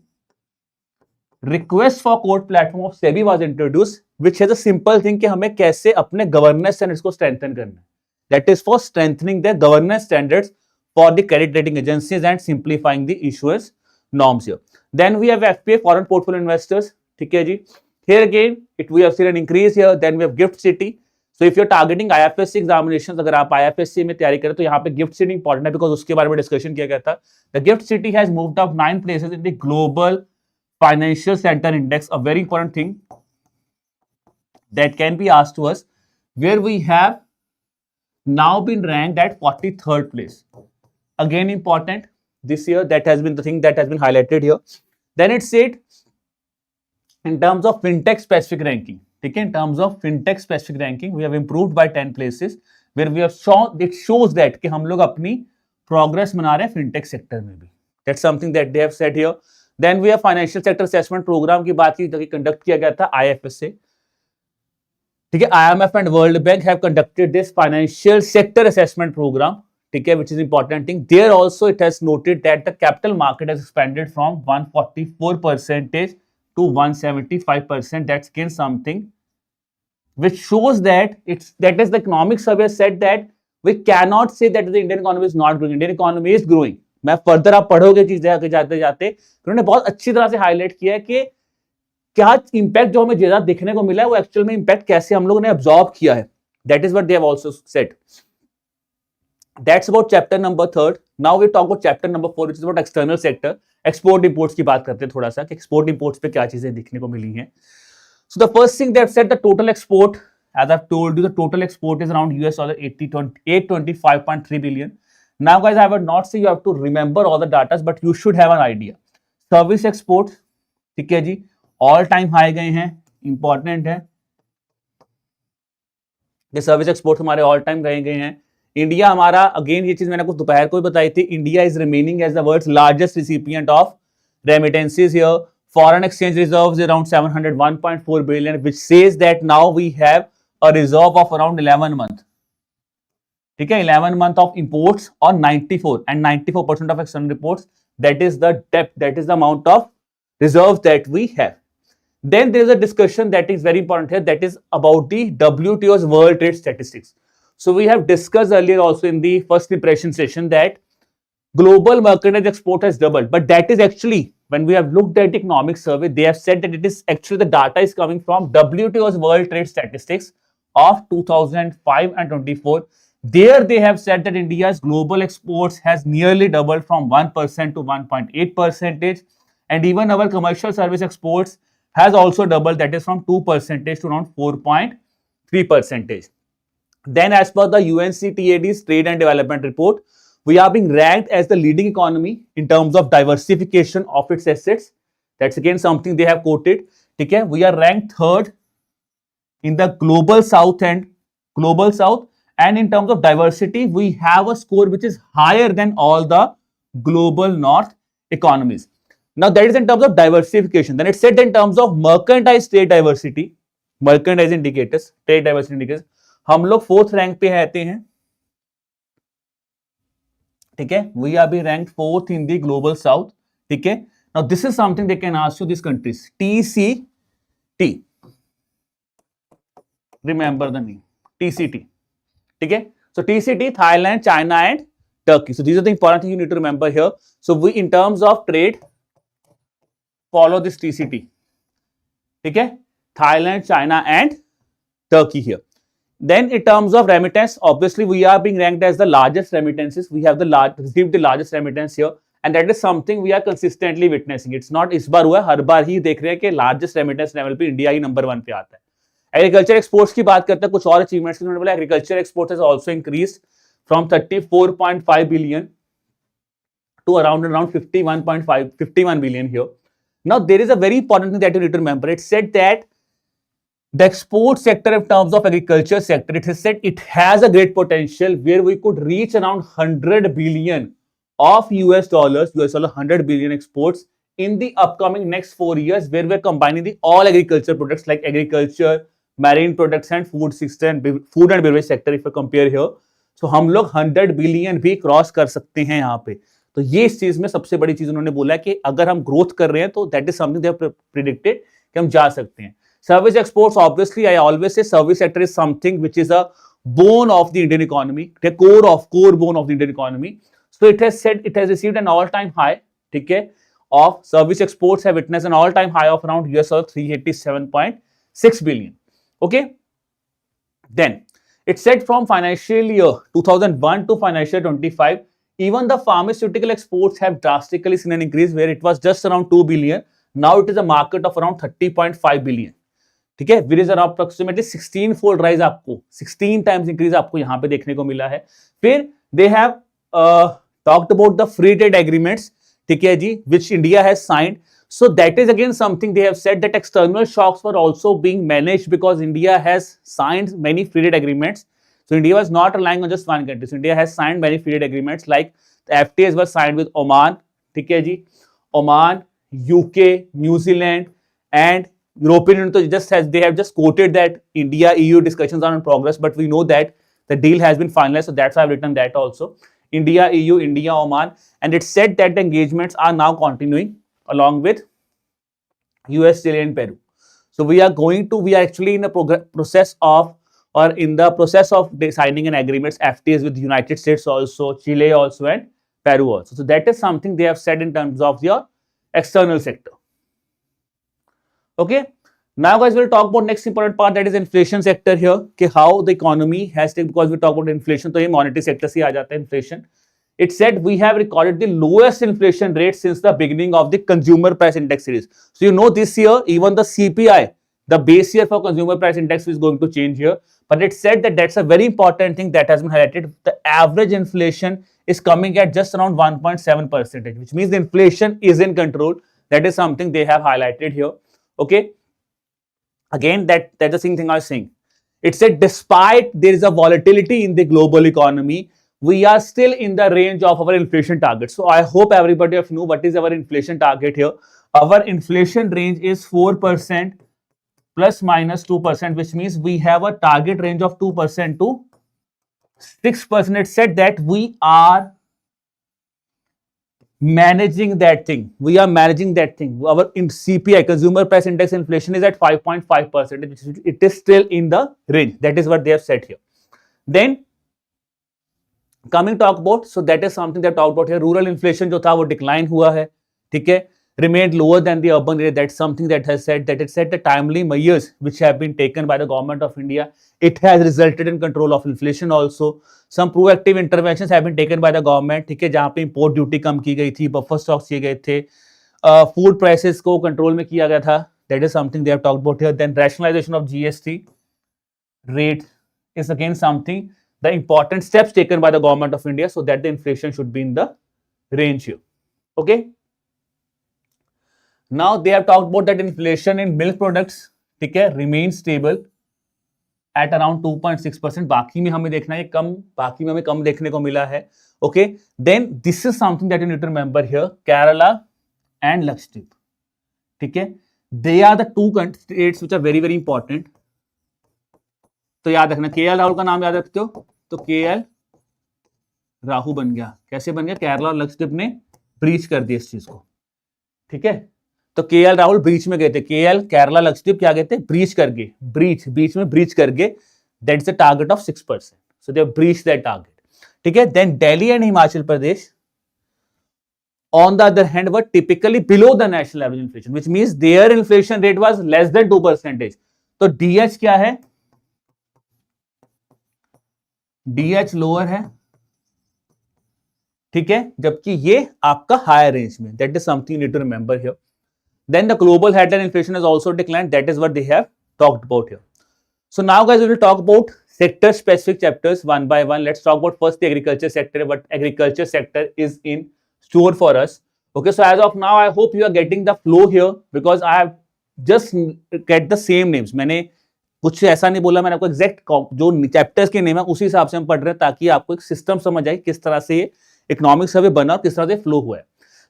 Request for quote platform of SEBI was introduced, which has a simple thing कि हमें कैसे अपने governance standards को strengthen करना है. That is for strengthening the governance standards for the credit rating agencies and simplifying the issuers norms here. Then we have FPA, foreign portfolio investors. ठीक है जी. Here again, we have seen an increase here. Then we have gift city. So if you're targeting IFSC examinations, अगर आप IFSC में तैयारी करें तो यहाँ पे gift city important है, because उसके बारे में discussion किया गया था. The gift city has moved up 9 places in the global financial center index. A very important thing that can be asked to us, where we have now been ranked at 43rd place. Again important this year. That has been the thing that has been highlighted here. Then it said in terms of fintech specific ranking, in terms of fintech specific ranking, we have improved by 10 places, where we have shown, it shows that कि हम लोग अपनी progress बना रहे हैं fintech sector में भी. That's something that they have said here. Then we have financial sector assessment program की बात की, conduct किया गया था IFS से. ठीक है, IMF and World Bank have conducted this financial sector assessment program, ठीक है, which is important thing. There also it has noted that the capital market has expanded from 144% to 175%. That's again something which shows that that is the economic survey said that we cannot say that the Indian economy is not growing. Indian economy is growing. मैं further आप पढ़ोगे चीजें आगे जाते जाते, उन्होंने बहुत अच्छी तरह से हाईलाइट किया है कि क्या इंपैक्ट जो हमें ज्यादा देखने को मिला है वो एक्चुअल में इंपैक्ट कैसे हम लोगों ने अब्सॉर्ब किया है. That is what they have also said. That's about chapter number 3. Now we talk about chapter number 4, which is about external sector. Export imports की बात करते हैं थोड़ा सा कि export imports पे क्या चीजें दिखने को मिली हैं. So the first thing they have said, the total export, as I've told you, the total export is around $825.3 billion. Now guys, I would not say you have to remember all the data, but you should have an idea. Service exports, ठीक है जी, all time high गए हैं, important है. ये service export हमारे all time गए हैं. India हमारा, अगेन ये चीज मैंने आपको दोपहर को भी बताई थी, India is remaining as the world's largest recipient of remittances here. Foreign exchange reserves around 701.4 billion, which says that now we have a reserve of around 11 month. ठीक है, 11 मंथ ऑफ इंपोर्ट्स और 94% of external reports. That is the depth, that is the amount of reserve that we have. Then there is a discussion that is very important here, that is about the WTO's World Trade Statistics. So we have discussed earlier also in the first impression session that global merchandise export has doubled, but that is actually, when we have looked at the economic survey, they have said that it is actually, the data is coming from WTO's World Trade Statistics of 2005 and 24. There they have said that India's global exports has nearly doubled from 1% to 1.8%, and even our commercial service exports has also doubled, that is from 2% to around 4.3%. Then as per the UNCTAD's Trade and Development Report, we are being ranked as the leading economy in terms of diversification of its assets. That's again something they have quoted. Okay? We are ranked 3rd in the global south, and in terms of diversity, we have a score which is higher than all the global north economies. Now that is in terms of diversification. Then it said in terms of mercantile trade diversity, mercantile indicators, trade diversity indicators, हम लोग 4th rank पे आते हैं. ठीक है, we are being ranked 4th in the global south. ठीक है, now this is something they can ask you, these countries. TCT, remember the name, TCT. ठीक है, so TCT, Thailand, China and Turkey. So these are the important things you need to remember here. So we, in terms of trade, follow this TCT. ठीक है, Thailand, China and Turkey here. Then in terms of remittance, obviously we are being ranked as the largest remittances. We have received the largest remittance here, and that is something we are consistently witnessing. It's not इस बार हुआ, हर बार ही देख रहे हैं कि largest remittance level पे India ही number 1 पे आता है. एग्रीकल्चर एक्सपोर्ट्स की बात करते हैं, कुछ और अचीवमेंट्स की. उन्होंने बोला agriculture export has also increased from 34.5 billion to around 51 billion here. Now there is a very important thing that you need to remember. It said that The export sector in terms of agriculture sector, it is said it has a great potential where we could reach around 100 billion of US dollars, US dollar 100 billion exports in the upcoming next 4 years, where we're combining the all agriculture products like agriculture, marine products and food sector and food and beverage sector if we compare here. So हम लोग 100 billion भी cross कर सकते हैं यहाँ पे. तो ये इस चीज में सबसे बड़ी चीज उन्होंने बोला कि अगर हम ग्रोथ कर रहे हैं तो that is something they have predicted कि हम जा सकते हैं. Service exports, obviously, I always say service sector is something which is a bone of the Indian economy, the core bone of the Indian economy. So it has said it has received an all-time high, okay, of service exports have witnessed an all-time high of around US dollar 387.6 billion. Okay. Then it said from financial year 2001 to financial 25, even the pharmaceutical exports have drastically seen an increase where it was just around 2 billion. Now it is a market of around 30.5 billion. ठीक है, with is approximately 16 fold rise, आपको 16 times increase आपको यहां पे देखने को मिला है. फिर they have talked about the free trade agreements, ठीक है जी, which India has signed. So that is again something they have said that external shocks were also being managed because India has signed many free trade agreements. So India was not relying on just one country. So India has signed many free trade agreements like the FTAs were signed with Oman, ठीक है जी, Oman, UK, New Zealand and European Union. Just as they have just quoted that India EU discussions are in progress, but we know that the deal has been finalized, so that's why I've written that also. India EU, India Oman, and it said that the engagements are now continuing along with US, Chile and Peru. So we are actually in the process of or in the process of signing an agreements FTAs with the United States also, Chile also and Peru also. So that is something they have said in terms of your external sector. Okay, now guys we'll talk about next important part, that is inflation sector here, कि how the economy has taken, because we talk about inflation तो ये monetary sector से आ जाता है inflation. It said we have recorded the lowest inflation rate since the beginning of the consumer price index series. So you know this year even the CPI, the base year for consumer price index is going to change here, but it said that that's a very important thing that has been highlighted. The average inflation is coming at just around 1.7%, which means the inflation is in control. That is something they have highlighted here. Okay, again that's the same thing I was saying. It said despite there is a volatility in the global economy, we are still in the range of our inflation target. So I hope everybody of know what is our inflation target here. Our inflation range is 4% plus minus 2%, which means we have a target range of 2% to 6%. It said that we are managing that thing. We are managing that thing. Our CPI, consumer price index inflation, is at 5.5%. It is still in the range. That is what they have said here. Then coming talk about, so that is something they have talked about here. Rural inflation जो था वो decline हुआ है, ठीक है, remained lower than the urban area. That's something that has said that it said the timely measures which have been taken by the government of India, it has resulted in control of inflation also. Some proactive interventions have been taken by the government, ठीक है, जहाँ पे import duty कम की गई थी, buffer stocks किए गए थे, food prices को control में किया गया था. That is something they have talked about here. Then rationalization of GST rate is again something, the important steps taken by the government of India so that the inflation should be in the range here. Okay. Now they have talked about that inflation in milk products, ठीक है, remain stable at around 2.6%. बाकी में हमें देखना है कम, बाकी में हमें कम देखने को मिला है. Okay, then this is something that you need to remember here. Kerala and Lakshadweep, ठीक है, they are the two states which are very very important. तो याद रखना, के एल राहुल का नाम याद रखते हो तो के एल राहुल बन गया. कैसे बन गया? केरला और लक्षद्वीप ने ब्रीच कर दिया इस चीज को, ठीक है. तो के एल राहुल ब्रीच में गए थे, के एल केरला लक्षद्वीप क्या गए थे? ब्रीच कर गए, बीच में ब्रीच कर गए. That's the target of 6%. So they breach that target, ठीक है. Then Delhi and Himachal Pradesh on the other hand were typically below the national average inflation, which means their inflation rate was less than 2%. तो DH क्या है? DH lower है, ठीक है, जबकि ये आपका हायर रेंज में. That is something you need to remember here. Then the global headline inflation has also declined. That is what they have talked about here. So now guys we will talk about sector specific chapters one by one. Let's talk about first the agriculture sector, what agriculture sector is in store for us. Okay, so as of now I hope you are getting the flow here because I have just get the same names. मैंने कुछ ऐसा नहीं बोला मैंने आपको, exact जो chapters के name है उसी हिसाब से हम पढ़ रहे हैं, ताकि आपको एक सिस्टम समझ आए किस तरह से ये इकोनॉमिक सर्वे बना और किस तरह से फ्लो हुआ है.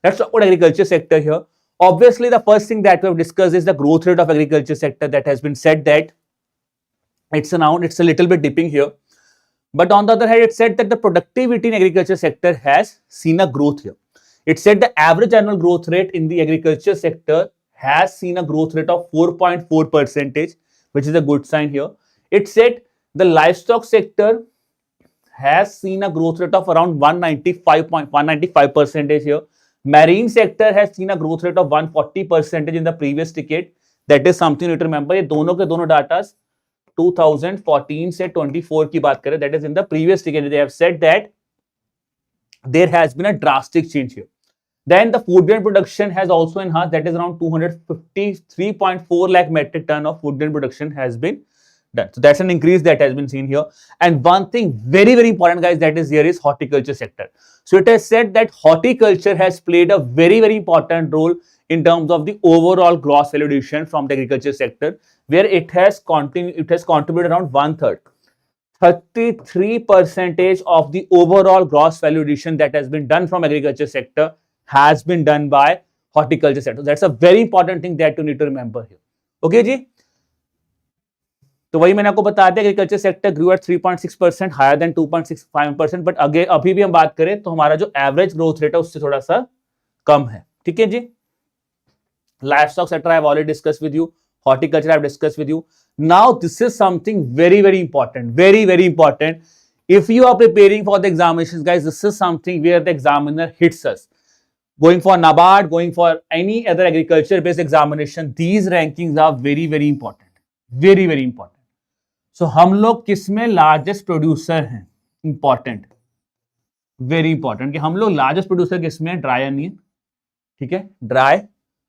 Let's talk about agriculture sector here. Obviously, the first thing that we have discussed is the growth rate of agriculture sector. That has been said that it's a little bit dipping here. But on the other hand, it said that the productivity in agriculture sector has seen a growth here. It said the average annual growth rate in the agriculture sector has seen a growth rate of 4.4%, which is a good sign here. It said the livestock sector has seen a growth rate of around 195% here. Marine sector has seen a growth rate of 140% in the previous decade. That is something you need to remember. ये दोनों के दोनों data 2014 से 24 की बात करें, that is in the previous decade. They have said that there has been a drastic change here. Then the food grain production has also enhanced. That is around 253.4 lakh metric ton of food grain production has been done. So that's an increase that has been seen here. And one thing very, very important, guys, that is here is horticulture sector. So it has said that horticulture has played a very, very important role in terms of the overall gross value addition from the agriculture sector, where it has contributed around 1/3. 33% of the overall gross value addition that has been done from agriculture sector has been done by horticulture sector. That's a very important thing that you need to remember here. Okay जी. तो वही मैंने आपको बताया था, agriculture sector grew at 3.6%, higher than 2.65%, but अभी भी हम बात करें तो हमारा जो एवरेज ग्रोथ रेट है उससे थोड़ा सा कम है. ठीक है जी. Livestock sector I have already discuss with you, horticulture I have discuss with you. Now this is something very very important, very very important. If you are preparing for the examinations, guys, this is something where the examiner hits us. Going for NABARD, going for any other agriculture based examination, these rankings are very very important, very very important. So हम लोग किसमें largest producer हैं, important, very important, कि हम लोग largest producer किसमें, dry onion. ठीक है, dry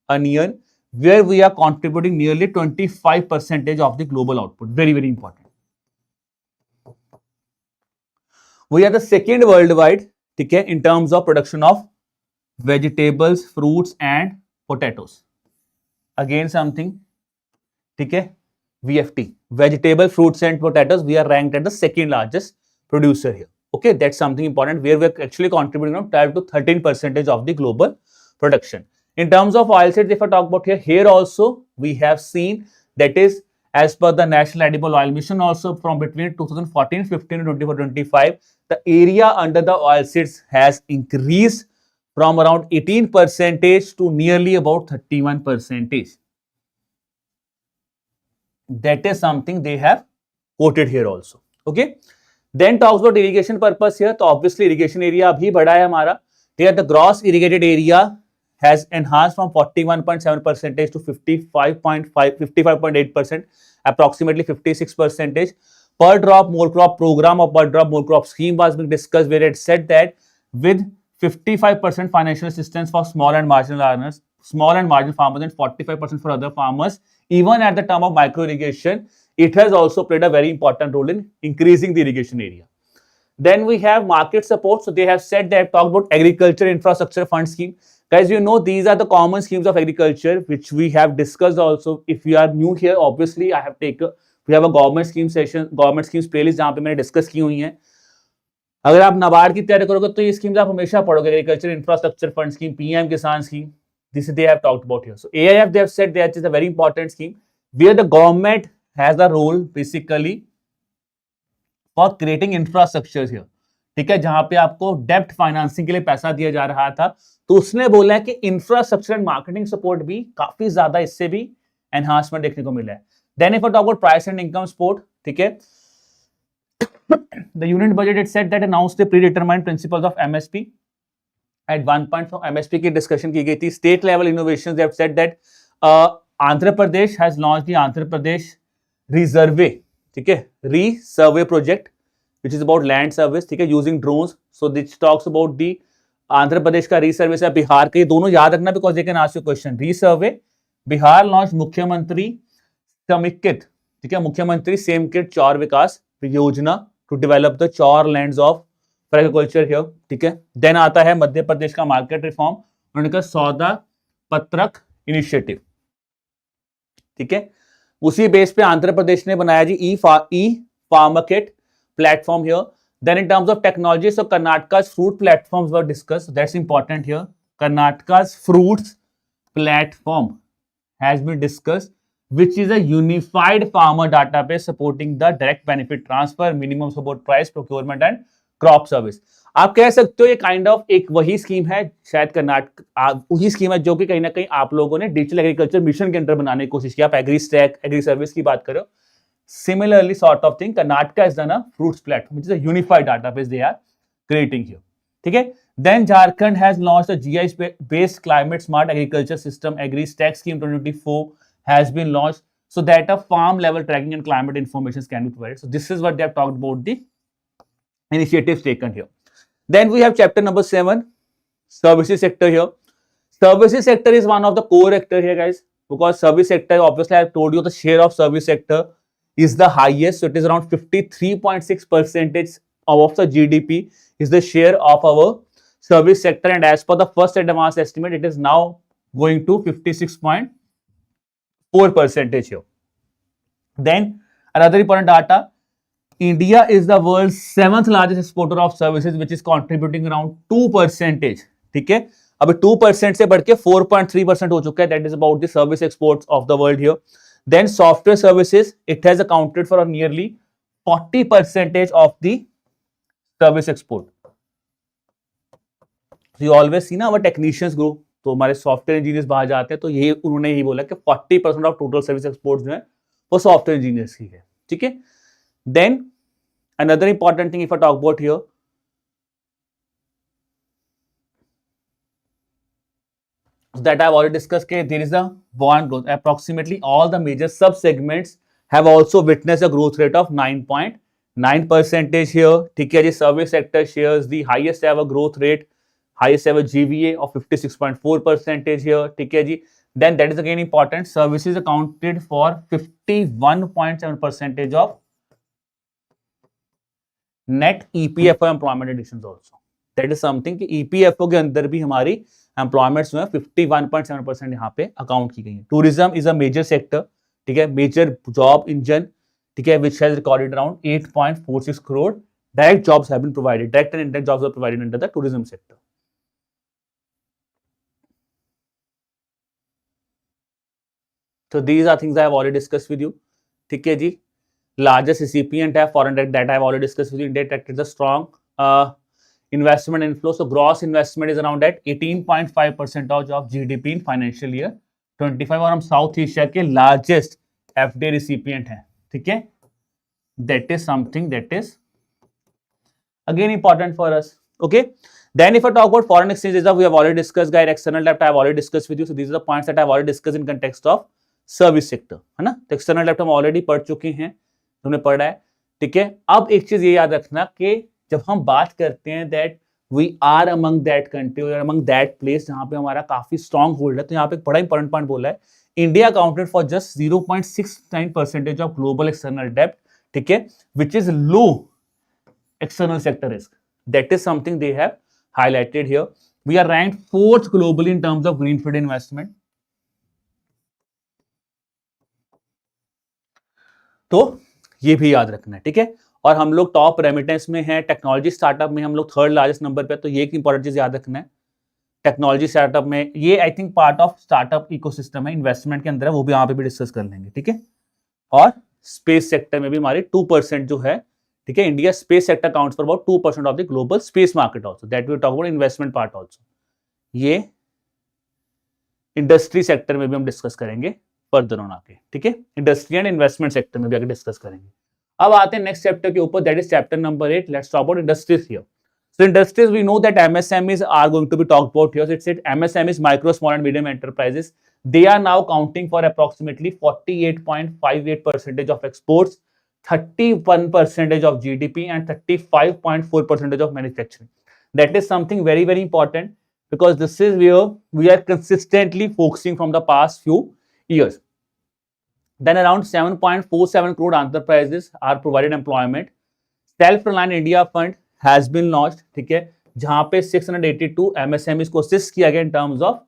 onion, where we are contributing nearly 25% of the global output. Very very important. We are the second worldwide, ठीक है, in terms of production of vegetables, fruits and potatoes. Again something, ठीक है, VFT, vegetable, fruits and potatoes, we are ranked at the second largest producer here. Okay, that's something important, where we are actually contributing around 12 to 13% of the global production. In terms of oilseeds, if I talk about here also we have seen that is as per the National Edible Oil Mission also, from between 2014-15 to 24-25, the area under the oilseeds has increased from around 18% to nearly about 31%. That is something they have quoted here also. Okay, then talks about irrigation purpose here. तो obviously irrigation area अभी बढ़ा है हमारा. Here the gross irrigated area has enhanced from 41.7% to 55.8%, approximately 56%. Per drop more crop program or per drop more crop scheme was being discussed, where it said that with 55% financial assistance for small and marginal earners, small and marginal farmers, and 45% for other farmers, even at the term of micro irrigation, it has also played a very important role in increasing the irrigation area. Then we have market support. So they have said, they have talked about agriculture infrastructure fund scheme. Guys, you know, these are the common schemes of agriculture which we have discussed also. If you are new here, obviously I have taken, we have a government scheme session, government schemes playlist जहाँ पे मैंने discuss की हुई हैं. अगर आप नाबार्ड की तैयारी करोगे तो ये स्कीम्स आप हमेशा पढ़ोगे. Agriculture infrastructure fund scheme, PM Kisan scheme, this they have talked about here. So AIF, they have said that is a very important scheme where the government has a role basically for creating infrastructures here. ठीक है, जहां पे आपको डेप्ट financing के लिए पैसा दिया जा रहा था, तो उसने बोला है कि इंफ्रास्ट्रक्चर एंड मार्केटिंग सपोर्ट भी काफी ज्यादा इससे भी एनहांसमेंट देखने को मिला है. Then if I talk about price and income support, ठीक है, the unit budget it said that announced the predetermined principles of MSP. At one point from MSP की डिस्कशन की गई थी. State level innovations, they have said that Andhra Pradesh has launched the Andhra Pradesh resurvey, ठीक है, resurvey project which is about land service, ठीक है, using drones. So this talks about the Andhra प्रदेश का रीसर्वे से बिहार के, दोनों याद रखना because they can ask you question. रीसर्वे, Bihar launched मुख्यमंत्री समेकित, ठीक है, मुख्यमंत्री समेकित चौर विकास योजना to develop the चौर lands of for agriculture here, ठीक है. देन आता है मध्य प्रदेश का मार्केट रिफॉर्म, उन्होंने कहा सौदा पत्रक इनिशिएटिव, ठीक है. उसी बेस पे आंध्र प्रदेश ने बनाया जी e farmarket platform here. Then in terms of technology, so Karnataka's fruit platforms were discussed. So that's important here. Karnataka's fruits platform has been discussed, which is a unified farmer database supporting the direct benefit transfer, minimum support price, procurement and crop service. आप कह सकते हो ये kind of एक वही scheme है, शायद कर्नाटक वही स्कीम है जो कि कहीं ना कहीं आप लोगों ने डिजिटल एग्रीकल्चर मिशन के अंदर बनाने की कोशिश की. आप एग्री स्टैक, एग्री सर्विस की बात करो, similarly sort of thing, Karnataka has done a fruits platform, which is a unified database they are creating here. ठीक है. Then Jharkhand has launched a GI based climate smart agriculture system. Agri Stack scheme 2024 has been launched so that a farm level tracking and climate information can be provided. So this is what they have talked about the initiatives taken here. Then we have chapter number 7, services sector here. Services sector is one of the core sector here, guys, because service sector, obviously I have told you the share of service sector is the highest. So it is around 53.6% of the GDP is the share of our service sector, and as per the first advanced estimate, it is now going to 56.4% here. Then another important data, India is the world's 7th largest exporter of services, which is contributing around 2%. ठीक है, अब 2% से बढ़ के 4.3% हो चुका है. That is about the service exports of the world here. Then software services, it has accounted for nearly 40% of the service export. So you always see ना our technicians grow, तो हमारे सॉफ्टवेयर इंजीनियर्स बाहर जाते हैं, तो ये उन्होंने यही बोला कि 40% ऑफ टोटल सर्विस एक्सपोर्ट्स जो है वो सॉफ्टवेयर इंजीनियर्स की है. ठीक है. Then another important thing if I talk about here, that I've already discussed, there is a bond growth. Approximately all the major sub-segments have also witnessed a growth rate of 9.9% here. ठीक है जी. Service sector shares the highest ever growth rate, highest ever GVA of 56.4% here. ठीक है जी. Then that is again important. Services accounted for 51.7% of net EPFO employment additions also. That is something कि EPFO के अंदर भी हमारी employment जो है 51.7% यहाँ पे अकाउंट की गई है. Tourism is a major sector. ठीक है, मेजर जॉब इंजन. ठीक है, which has recorded around 8.46 crore direct jobs have been provided, direct and indirect jobs are provided under the tourism sector. So these are things I have already discussed with you. ठीक है जी. Largest recipient है foreign direct, that I have already discussed with you. India attracted the strong investment inflow. So gross investment is around at 18.5% of GDP in financial year 25, और हम south Asia के largest FDI recipient हैं. ठीक है. That is something that is again important for us. Okay. Then if I talk about foreign exchange reserve, we have already discussed, guys. External debt I have already discussed with you. So these are the points that I have already discussed in context of service sector, है ना. तो external डेब्ट हम already पढ़ चुके हैं, हमने पढ़ा है. ठीक है. अब एक चीज ये याद रखना कि जब हम बात करते हैं that we are among that country और अमंग दैट प्लेस जहां पे हमारा काफी स्ट्रॉन्ग होल्ड है, तो यहाँ पे एक बड़ा इंपॉर्टेंट पॉइंट बोला है, India accounted for just 0.69% of global external डेब्ट. ठीक है, which is low external sector risk. That is something they have highlighted here. We are ranked 4th globally in terms of greenfield investment. तो ये भी याद रखना है. ठीक है. और हम लोग टॉप रेमिटेंस में हैं, टेक्नोलॉजी स्टार्टअप में हम लोग 3rd लार्जेस्ट नंबर पे. तो ये एक इंपॉर्टेंट चीज याद रखना है. टेक्नोलॉजी स्टार्टअप में ये I think part of startup ecosystem है, इन्वेस्टमेंट के अंदर है, वो भी यहाँ पे भी डिस्कस कर लेंगे. ठीक है. और स्पेस सेक्टर में भी हमारे 2% जो है. ठीक है. India space sector counts for about 2% of the global space market also. That we talk about investment part also. ये इंडस्ट्री सेक्टर में भी हम डिस्कस करेंगे फर्दर ऑन आके. ठीक है. इंडस्ट्री एंड इन्वेस्टमेंट सेक्टर में भी आगे डिस्कस करेंगे. अब आते हैं नेक्स्ट चैप्टर के ऊपर, that is chapter number 8. Let's talk about industries here. So industries, we know that MSMEs are going to be talked about here. So it's MSMEs, micro, small and medium enterprises. They are now counting for approximately 48.58% of exports, 31% of GDP and 35.4% of manufacturing. That is something very, very important because this is where we are consistently focusing from the past few years. Then around 7.47 crore enterprises are provided employment. Self-Reliant India Fund has been launched. ठीक है, जहां पे 682 MSMEs को assist किया गया in terms of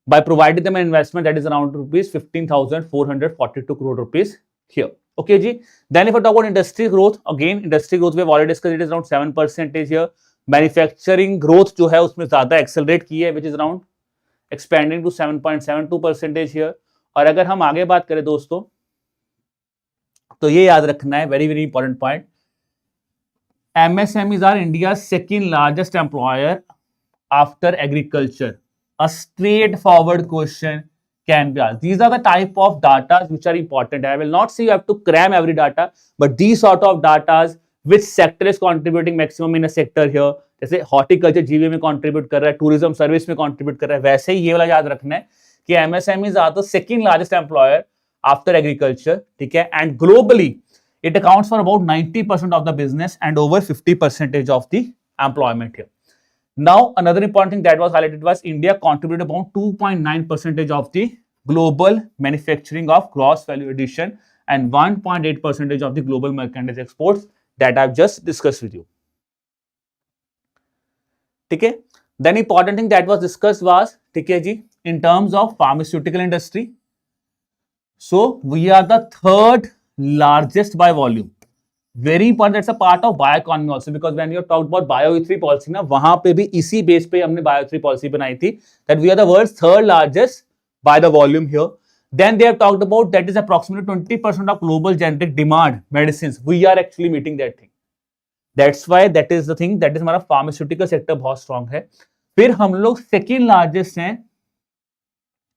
by providing them an investment that is around rupees 15,442 crore rupees here. Okay, Ji. Then if I talk about industry growth, again industry growth we have already discussed, it is around 7% here. Manufacturing growth जो है उसमें ज्यादा accelerate की है, which is around expanding to 7.72% here. और अगर हम आगे बात करें दोस्तों, तो ये याद रखना है, very very important point, MSMEs are India's second largest employer after agriculture. A straightforward question can be asked. These are the type of data which are important. I will not say you have to cram every data, but these sort of data, which sector is contributing maximum in a sector here, जैसे horticulture जीवी में contribute कर रहा है, tourism service में contribute कर रहा है, वैसे ही ये वाला याद रखना है कि MSMEs are the second largest employer after agriculture, ठीक है, and globally it accounts for about 90% of the business and over 50% of the employment here. Now, another important thing that was highlighted was India contributed about 2.9% of the global manufacturing of gross value addition and 1.8% of the global merchandise exports that I've just discussed with you. Okay. Then important thing that was discussed was, okay, ji, in terms of pharmaceutical industry. So we are the third largest by volume. Very important, that's a part of bioeconomy also, because when you talked about bio-E3 policy ना, वहां पे भी इसी base पे हमने bio-E3 policy बनाई थी, that we are the world's third largest by the volume here. Then they have talked about that is approximately 20% of global generic demand medicines. We are actually meeting that thing. That's why that is the thing, that is हमारा pharmaceutical sector बहुत strong है. फिर हम लोग second largest हैं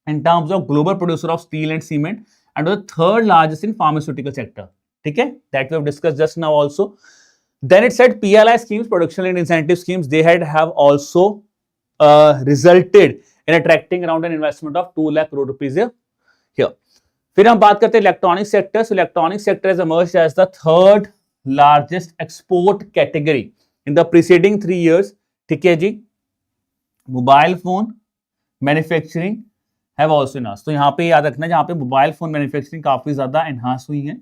in terms of global producer of steel and cement, and the third largest in pharmaceutical sector. Okay, that we have discussed just now also. Then it said PLI schemes, production and incentive schemes, they have also resulted in attracting around an investment of 2 lakh crore rupees here. फिर हम बात करते हैं electronic sector. So electronic sector has emerged as the third largest export category in the preceding 3 years. ठीक है जी, mobile phone manufacturing have also enhanced. तो यहाँ पे याद रखना, जहाँ पे मोबाइल फोन मैन्युफैक्चरिंग काफी ज्यादा एनहांस हुई है,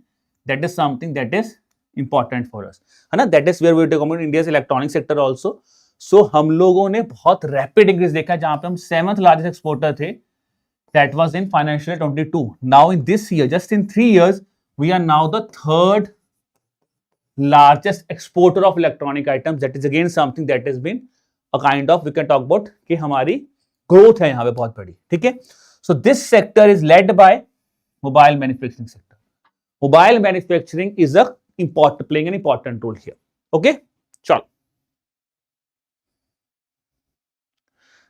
that is something that is important for us, है ना. That is where we talk about India's electronic sector also. So हम लोगों ने बहुत rapid increase देखा, जहाँ पे हम 7th largest exporter थे, that was in financial year 22. Now in this year, just in 3 years, we are now the third largest exporter of electronic items. That is again something that has been a kind of, we can talk about कि हमारी growth है यहाँ पे बहुत बड़ी, ठीक है. So this sector is led by mobile manufacturing sector. Mobile manufacturing is playing an important role here. Okay, chalo.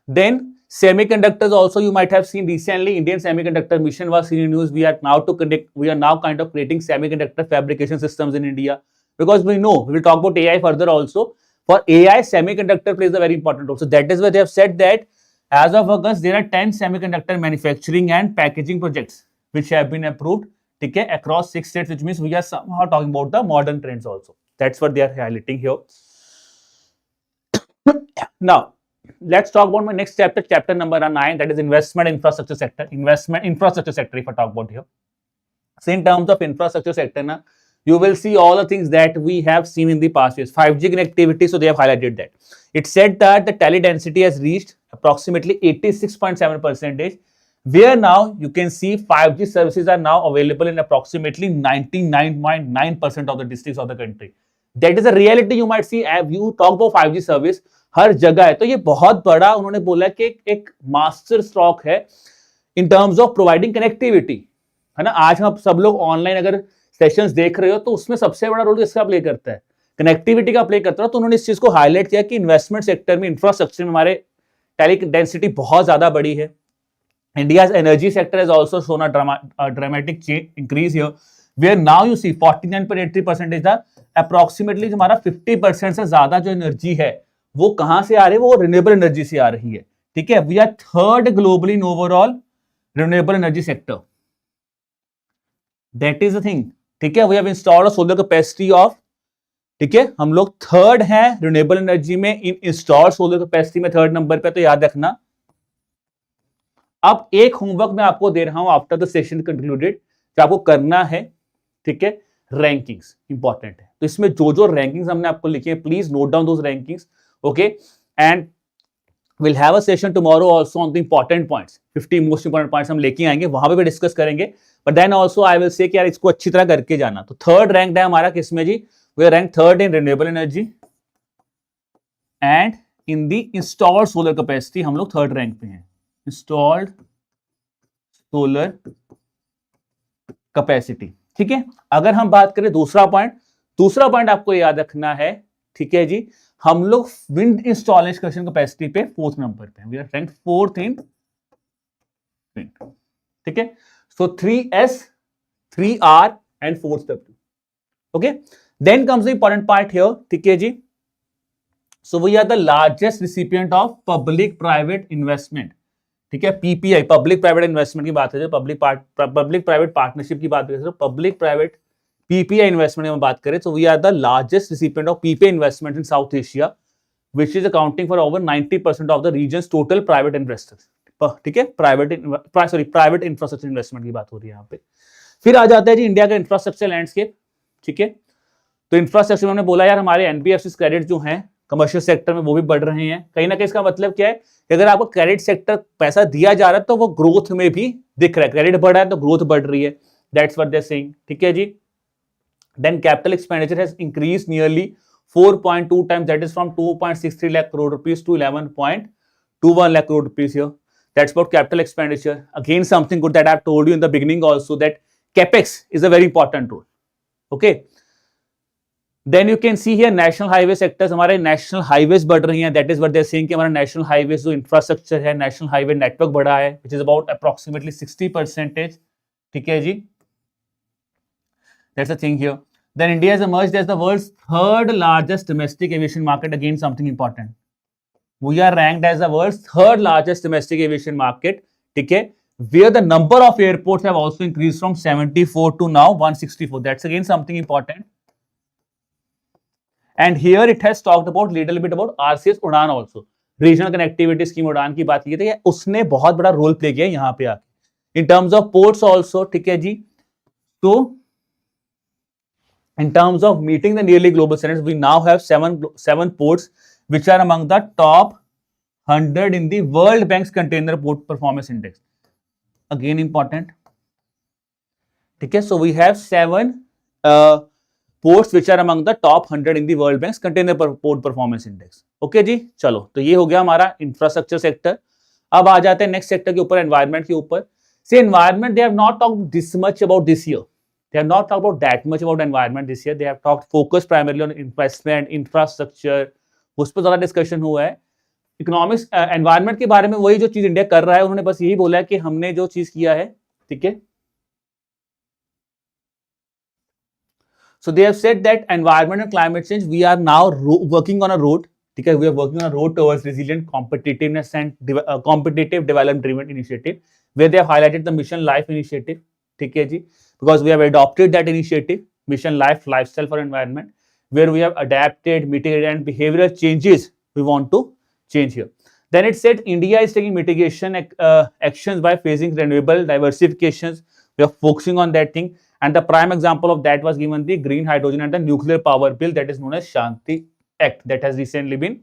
Then semiconductors also, you might have seen recently Indian semiconductor mission was seen in news. We are now kind of creating semiconductor fabrication systems in India, because we know we will talk about AI further also. For AI, semiconductor plays a very important role. So that is why they have said that as of August there are 10 semiconductor manufacturing and packaging projects which have been approved, okay, across 6 states, which means we are somehow talking about the modern trends also. That's what they are highlighting here. Now let's talk about my next chapter, chapter number 9, that is investment infrastructure sector. Investment infrastructure sector, if I talk about here. So in terms of infrastructure sector na, you will see all the things that we have seen in the past years. 5G connectivity, so they have highlighted that. It said that the tele density has reached approximately 86.7%, where now you can see 5G services are now available in approximately 99.9% of the districts of the country. That is a reality. You might see, you talk about 5G service, हर जगह है. तो ये बहुत बड़ा उन्होंने बोला कि एक मास्टर स्ट्रोक है in terms of providing connectivity, है ना. आज हम सब लोग ऑनलाइन अगर सेशंस देख रहे हो तो उसमें सबसे बड़ा रोल इसका प्ले करता है, कनेक्टिविटी का प्ले करता है. तो उन्होंने इस चीज को हाईलाइट किया कि इन्वेस्टमेंट सेक्टर में, इंफ्रास्ट्रक्चर में हमारे टेली डेंसिटी बहुत ज्यादा बड़ी है. India's energy sector has also shown a dramatic increase here, where now you see 49.83% is the approximately हमारा 50% से ज्यादा जो एनर्जी है वो कहां से आ रही है, वो रिन्यूएबल एनर्जी से आ रही है, ठीक है. We are third globally in overall renewable energy sector. That is the thing, ठीक है. We have installed solar capacity of, ठीक है, हम लोग थर्ड है रिन्यूएबल एनर्जी में, इन इंस्टॉल्ड सोलर कैपेसिटी में थर्ड नंबर पे. तो याद रखना. अब एक होमवर्क मैं आपको दे रहा हूं आफ्टर द सेशन कंक्लूडेड, जो आपको करना है, ठीक है. रैंकिंग्स इंपॉर्टेंट है, तो इसमें जो जो रैंकिंग्स हमने आपको लिखे हैं, please note down those rankings, okay. And will have a session tomorrow also on the important points, 50 most important points हम लेके आएंगे, वहां पे भी डिस्कस करेंगे. But then also I will say कि यार इसको अच्छी तरह करके जाना. तो थर्ड रैंक है हमारा किसमें जी? We are rank third in renewable energy and in the installed solar capacity हम लोग थर्ड रैंक पे हैं. Installed solar capacity. ठीक है. अगर हम बात करें दूसरा पॉइंट आपको याद रखना है. ठीक है जी. हम लोग विंड इंस्टॉलेशन कैपेसिटी पे फोर्थ नंबर पे हैं. We are rank fourth in wind. ठीक है. So 3S 3R and 4W. Okay. Then comes the important part here. ठीक है जी. So we are the largest recipient of public private investment. ठीक है. पीपीआई, पब्लिक प्राइवेट इन्वेस्टमेंट की बात है, पब्लिक प्राइवेट पार्टनरशिप की बात करें, पब्लिक प्राइवेट पीपीआई इन्वेस्टमेंट में बात करें तो we are the largest recipient of PPI investment in South Asia, which is accounting for over 90% of the regions total private investors. ठीक है. प्राइवेट इंफ्रास्ट्रक्चर इन्वेस्टमेंट की बात हो रही है यहाँ पे. फिर आ जाता है जी इंडिया का इंफ्रास्ट्रक्चर लैंडस्केप. ठीक है. तो इंफ्रास्ट्रक्चर में हमने बोला यार हमारे एनबीएफसी क्रेडिट जो हैं कमर्शियल सेक्टर में वो भी बढ़ रहे हैं. कहीं ना कहीं इसका मतलब क्या है कि अगर आपको क्रेडिट सेक्टर पैसा दिया जा रहा है तो वो ग्रोथ में भी दिख रहा है. क्रेडिट बढ़ रहा है तो ग्रोथ बढ़ रही है. That's what they are saying. ठीक है जी. Then capital expenditure has increase nearly 4.2 times, that is from 2.63 lakh crore rupees to 11.21 lakh crore rupees here. That's about capital expenditure. Again, something good that I've told you in the beginning also, that capex is a very important role. Okay. Then you can see here national highway sectors. हमारे national highways बढ़ रही हैं. That is what they're saying कि हमारा national highways जो infrastructure है, national highway network बढ़ा है, which is about approximately 60%. ठीक है जी. That's the thing here. Then India has emerged as the world's third largest domestic aviation market. Again, something important. We are ranked as the world's third largest domestic aviation market. ठीक है. Where the number of airports have also increased from 74 to now 164. That's again something important. And here it has talked about little bit about RCS उड़ान also. Regional connectivity scheme उड़ान की बात की थी. उसने बहुत बड़ा रोल प्ले किया यहाँ पे आके. In terms of ports also. ठीक है जी. तो in terms of meeting the nearly global standards, we now have seven ports which are among the top 100 in the World Bank's Container Port Performance Index. Again important. Okay, so we have 7 ports which are among the top 100 in the World Bank's Container Port Performance Index. Okay जी, चलो तो ये हो गया हमारा infrastructure sector. अब आ जाते हैं next sector के ऊपर, एनवायरमेंट के ऊपर. से environment they have not talked this much about this year. They have not talked about that much about environment this year. They have talked focused primarily on investment, infrastructure. उस पर ज्यादा discussion हुआ है. Economics environment के बारे में वही जो चीज इंडिया कर रहा है, उन्होंने बस यही बोला है कि हमने जो चीज किया है. ठीक है. So they have said that environment and climate change, we are now working on a road. ठीक है. We are working on a road towards resilient competitiveness and competitive development driven initiative, where they have highlighted the Mission Life initiative. ठीक है जी. Because we have adopted that initiative, Mission Life, Lifestyle for Environment, where we have adapted, mitigated, and behavioral changes we want to change here. Then it said India is taking mitigation actions by phasing renewable diversifications. We are focusing on that thing. And the prime example of that was given the green hydrogen and the nuclear power bill that is known as Shanti Act that has recently been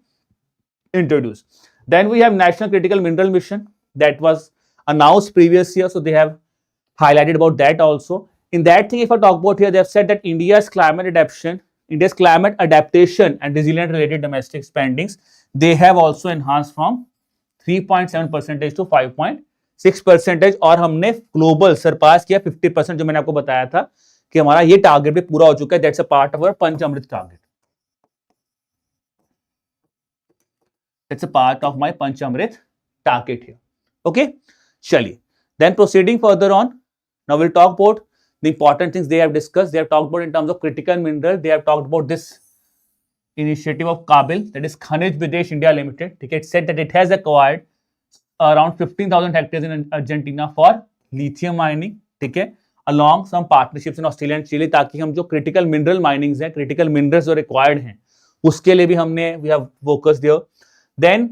introduced. Then we have National Critical Mineral Mission that was announced previous year. So they have highlighted about that also. In that thing, if I talk about here, they have said that India's climate adaptation and resilient related domestic spendings, they have also enhanced from 3.7% to 5.6%. और हमने global Sarpass किया 50%, जो मैंने आपको बताया था कि हमारा ये टारगेट भी पूरा हो चुका है. That's a part of our Panchamrit target. That's a part of my Panchamrit target here. Okay, चलिए. Then proceeding further on, now we'll talk about the important things they have discussed. They have talked about in terms of critical mineral. They have talked about this initiative of Kabil, that is Khanij Videsh India Limited. It said that it has acquired around 15,000 hectares in Argentina for lithium mining. ठीक है, along some partnerships in Australia and Chile, ताकि हम जो critical mineral minings हैं, critical minerals जो required हैं, उसके लिए भी हमने we have focused there. Then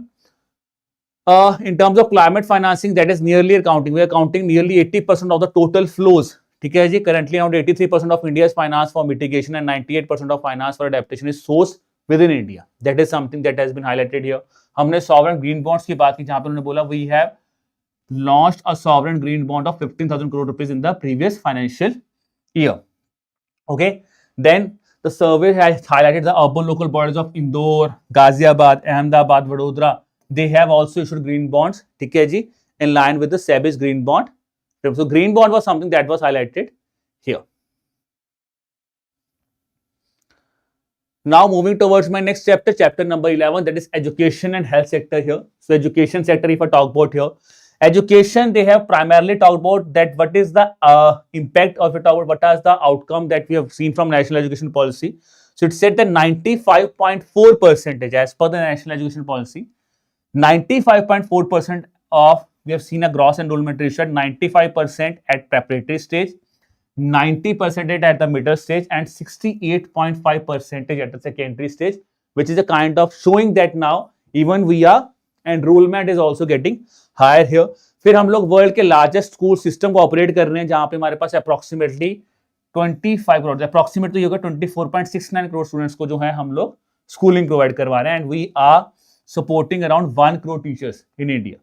in terms of climate financing, that is nearly accounting. We are counting nearly 80% of the total flows. ठीक है जी. Currently around 83% of India's finance for mitigation and 98% of finance for adaptation is sourced within India. That is something that has been highlighted here. हमने sovereign green bonds की बात की, जहां पे उन्होंने बोला we have launched a sovereign green bond of 15,000 crore rupees in the previous financial year. Okay, then the survey has highlighted the urban local bodies of Indore, Ghaziabad, Ahmedabad, Vadodara. They have also issued green bonds, ठीक है जी, in line with the SEBI's green bond. So green bond was something that was highlighted here. Now moving towards my next chapter, chapter number 11, that is education and health sector here. So education sector, if I talk about here, education, they have primarily talked about that what is the impact of it, what is the outcome that we have seen from national education policy. So it said that 95.4% as per the national education policy, 95.4% of, we have seen a gross enrollment ratio at 95% at preparatory stage, 90% at the middle stage, and 68.5% at the secondary stage, which is a kind of showing that now even we are enrollment is also getting higher here. फिर हम लोग world के largest school system को operate कर रहे हैं, जहां पे हमारे पास अप्रोक्सीमेटली 25 करोड़, अप्रोक्सीमेट तो ये होगा 24.69 करोड़ स्टूडेंट्स को जो है हम लोग स्कूलिंग प्रोवाइड करवा रहे हैं, and we are supporting around 1 crore teachers in India.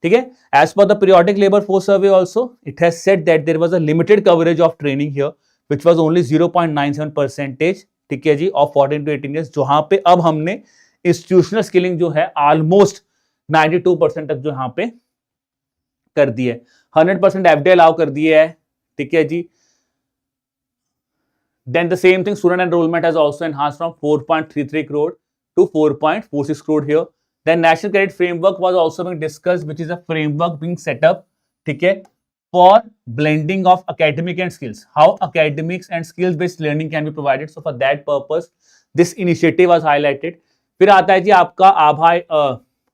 ठीक है. As per the periodic labour force survey also it has said that there was a limited coverage of training here which was only 0.97%, ठीक है जी, of 14 to 18 years, जहां पे अब हमने institutional skilling जो है ऑलमोस्ट 92% तक जो यहां पे कर दी है. 100% एफडी अलाउ कर दी है, ठीक है जी. Then the same thing, student enrollment has also enhanced from 4.33 crore to 4.46 crore here. Then national credit framework was also being discussed, which is a framework being set up, ठीक है, for blending of academic and skills. How academics and skills based learning can be provided. So for that purpose, this initiative was highlighted. फिर आता है जी आपका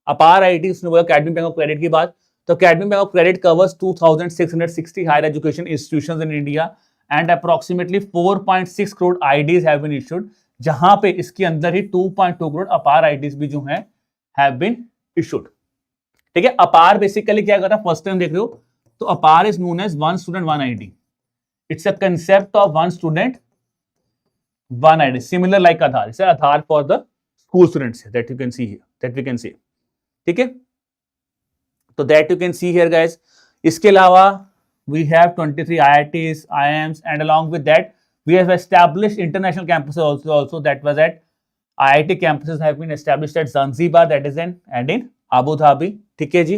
अपार IT, उसने बोला academic bank of credit की बात. तो academic bank of credit covers 2,660 higher education institutions in India. And approximately 4.6 crore IDs have been issued, जहां पे इसके अंदर ही 2.2 करोड़ अपार IDs भी जो हैं have been issued. ठीक है. अपार बेसिकली क्या करता है, फर्स्ट टाइम देख रहे हो तो APAAR is known as one student one ID. It's a concept of one student one ID, similar like Aadhaar. It's Aadhaar for the school students that you can see here, that we can see. ठीक है. तो that you can see here guys. इसके अलावा we have 23 IITs, IIMs, and along with that, we have established international campuses also. That was at IIT campuses have been established at Zanzibar, that is in, and in Abu Dhabi. ठीक है जी.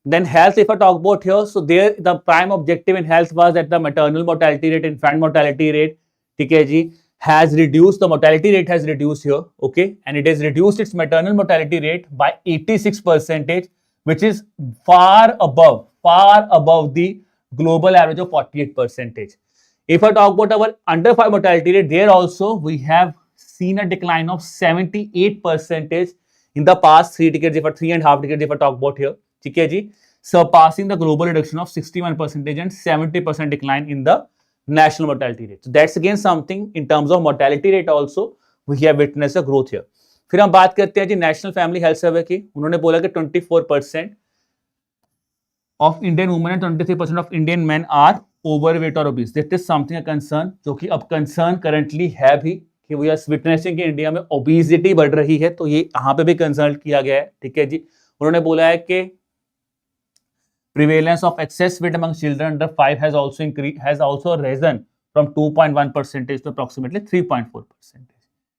Then health, if I talk about here, so there the prime objective in health was that the maternal mortality rate, infant mortality rate, ठीक है जी, has reduced. The mortality rate has reduced here, okay, and it has reduced its maternal mortality rate by 86%, which is far above the global average of 48%. If I talk about our under 5 mortality rate, there also we have seen a decline of 78% in the past 3 decades, if 3.5 decades, if I talk about here, ठीक है जी, surpassing the global reduction of 61% and 70% decline in the national mortality rate. So that's again something in terms of mortality rate also we have witnessed a growth here. फिर हम बात करते हैं जी national family health survey की. उन्होंने बोला कि 24% of Indian women and 23% of Indian men are overweight or obese. That is something a concern, जो कि अब concern currently है भी, कि we are witnessing कि इंडिया में obesity बढ़ रही है, तो ये यहाँ पे भी कंसल्ट किया गया है. ठीक है जी. उन्होंने बोला है कि prevalence of excess weight among children under 5 has also risen from 2.1% to approximately 3.4%.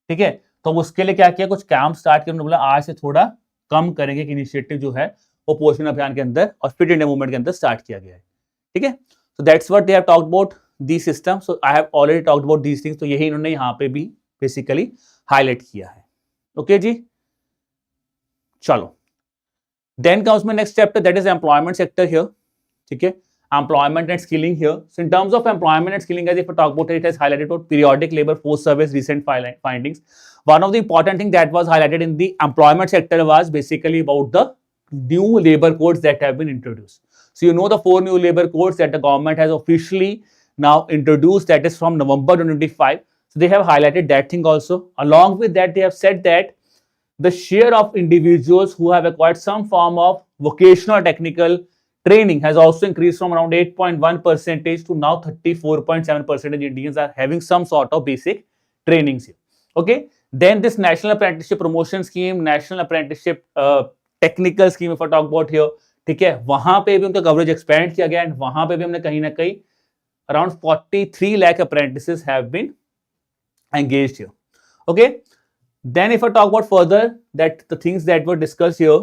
ठीक है. तो उसके लिए क्या किया, कुछ कैंप स्टार्ट किया. उन्होंने बोला आज से थोड़ा कम करेंगे, कि इनिशिएटिव जो है वो पोषण अभियान के अंदर और फिट इंडिया मूवमेंट के अंदर स्टार्ट किया गया है. ठीक है. So that's what they have talked about the system. So I have already talked about these things. तो यही इन्होंने यहाँ पे भी बेसिकली हाईलाइट किया है. ओके जी. चलो, then comes my next chapter, that is employment sector here. ठीक है. Employment and skilling here. So in terms of employment and skilling, as if I talk about it has highlighted about periodic labor force surveys recent findings. One of the important things that was highlighted in the employment sector was basically about the new labor codes that have been introduced. So you know the 4 new labor codes that the government has officially now introduced, that is from November 2025. So they have highlighted that thing also. Along with that, they have said that the share of individuals who have acquired some form of vocational or technical training has also increased from around 8.1% to now 34.7% Indians are having some sort of basic trainings here. Okay. Then this national apprenticeship promotion scheme, national apprenticeship technical scheme, if I talk about here, ठीक है, वहां पे भी उनका coverage expand किया गया, and वहां पे भी हमने कहीं ना कहीं around 43 lakh apprentices have been engaged here. Okay, then if I talk about further that the things that were discussed here,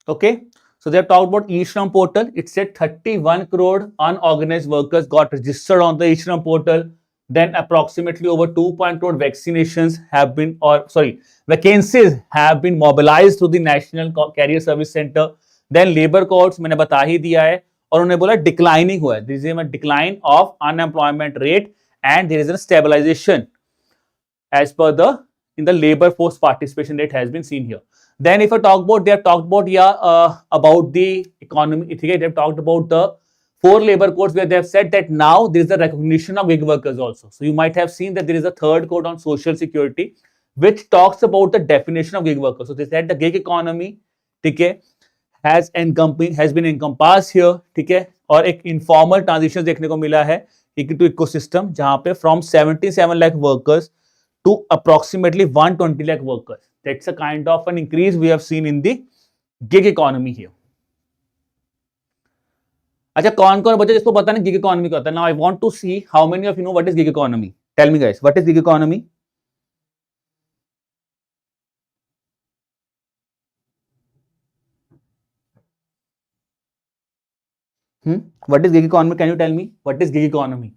okay, so they have talked about e-Shram portal. It said 31 crore unorganized workers got registered on the e-Shram portal. Then approximately over 2 crore vaccinations have been, or sorry, vacancies have been mobilized through the National Career Service Center. Then labor codes मैंने बता ही दिया है, और उन्होंने बोला declining हुआ है, this is a decline of unemployment rate and there is a stabilization as per the in the labor force participation rate has been seen here. Then if I talk about, they have talked about about the economy, they have talked about the 4 labor codes where they have said that now there is a recognition of gig workers also. So you might have seen that there is a third code on social security which talks about the definition of gig workers. So they said the gig economy, ठीक है, has been encompassed here, ठीक है, और एक informal transition देखने को मिला है into ecosystem जहां पे from 77 lakh workers to approximately 120 lakh workers. That's a kind of an increase we have seen in the gig economy here. अच्छा, कौन कौन बच्चे जिसको पता नहीं गिग इकोनॉमी क्या होता है? Now I want to see how many of you know what is gig economy. Tell me guys, what is gig economy? What is gig economy? Can you tell me what is gig economy?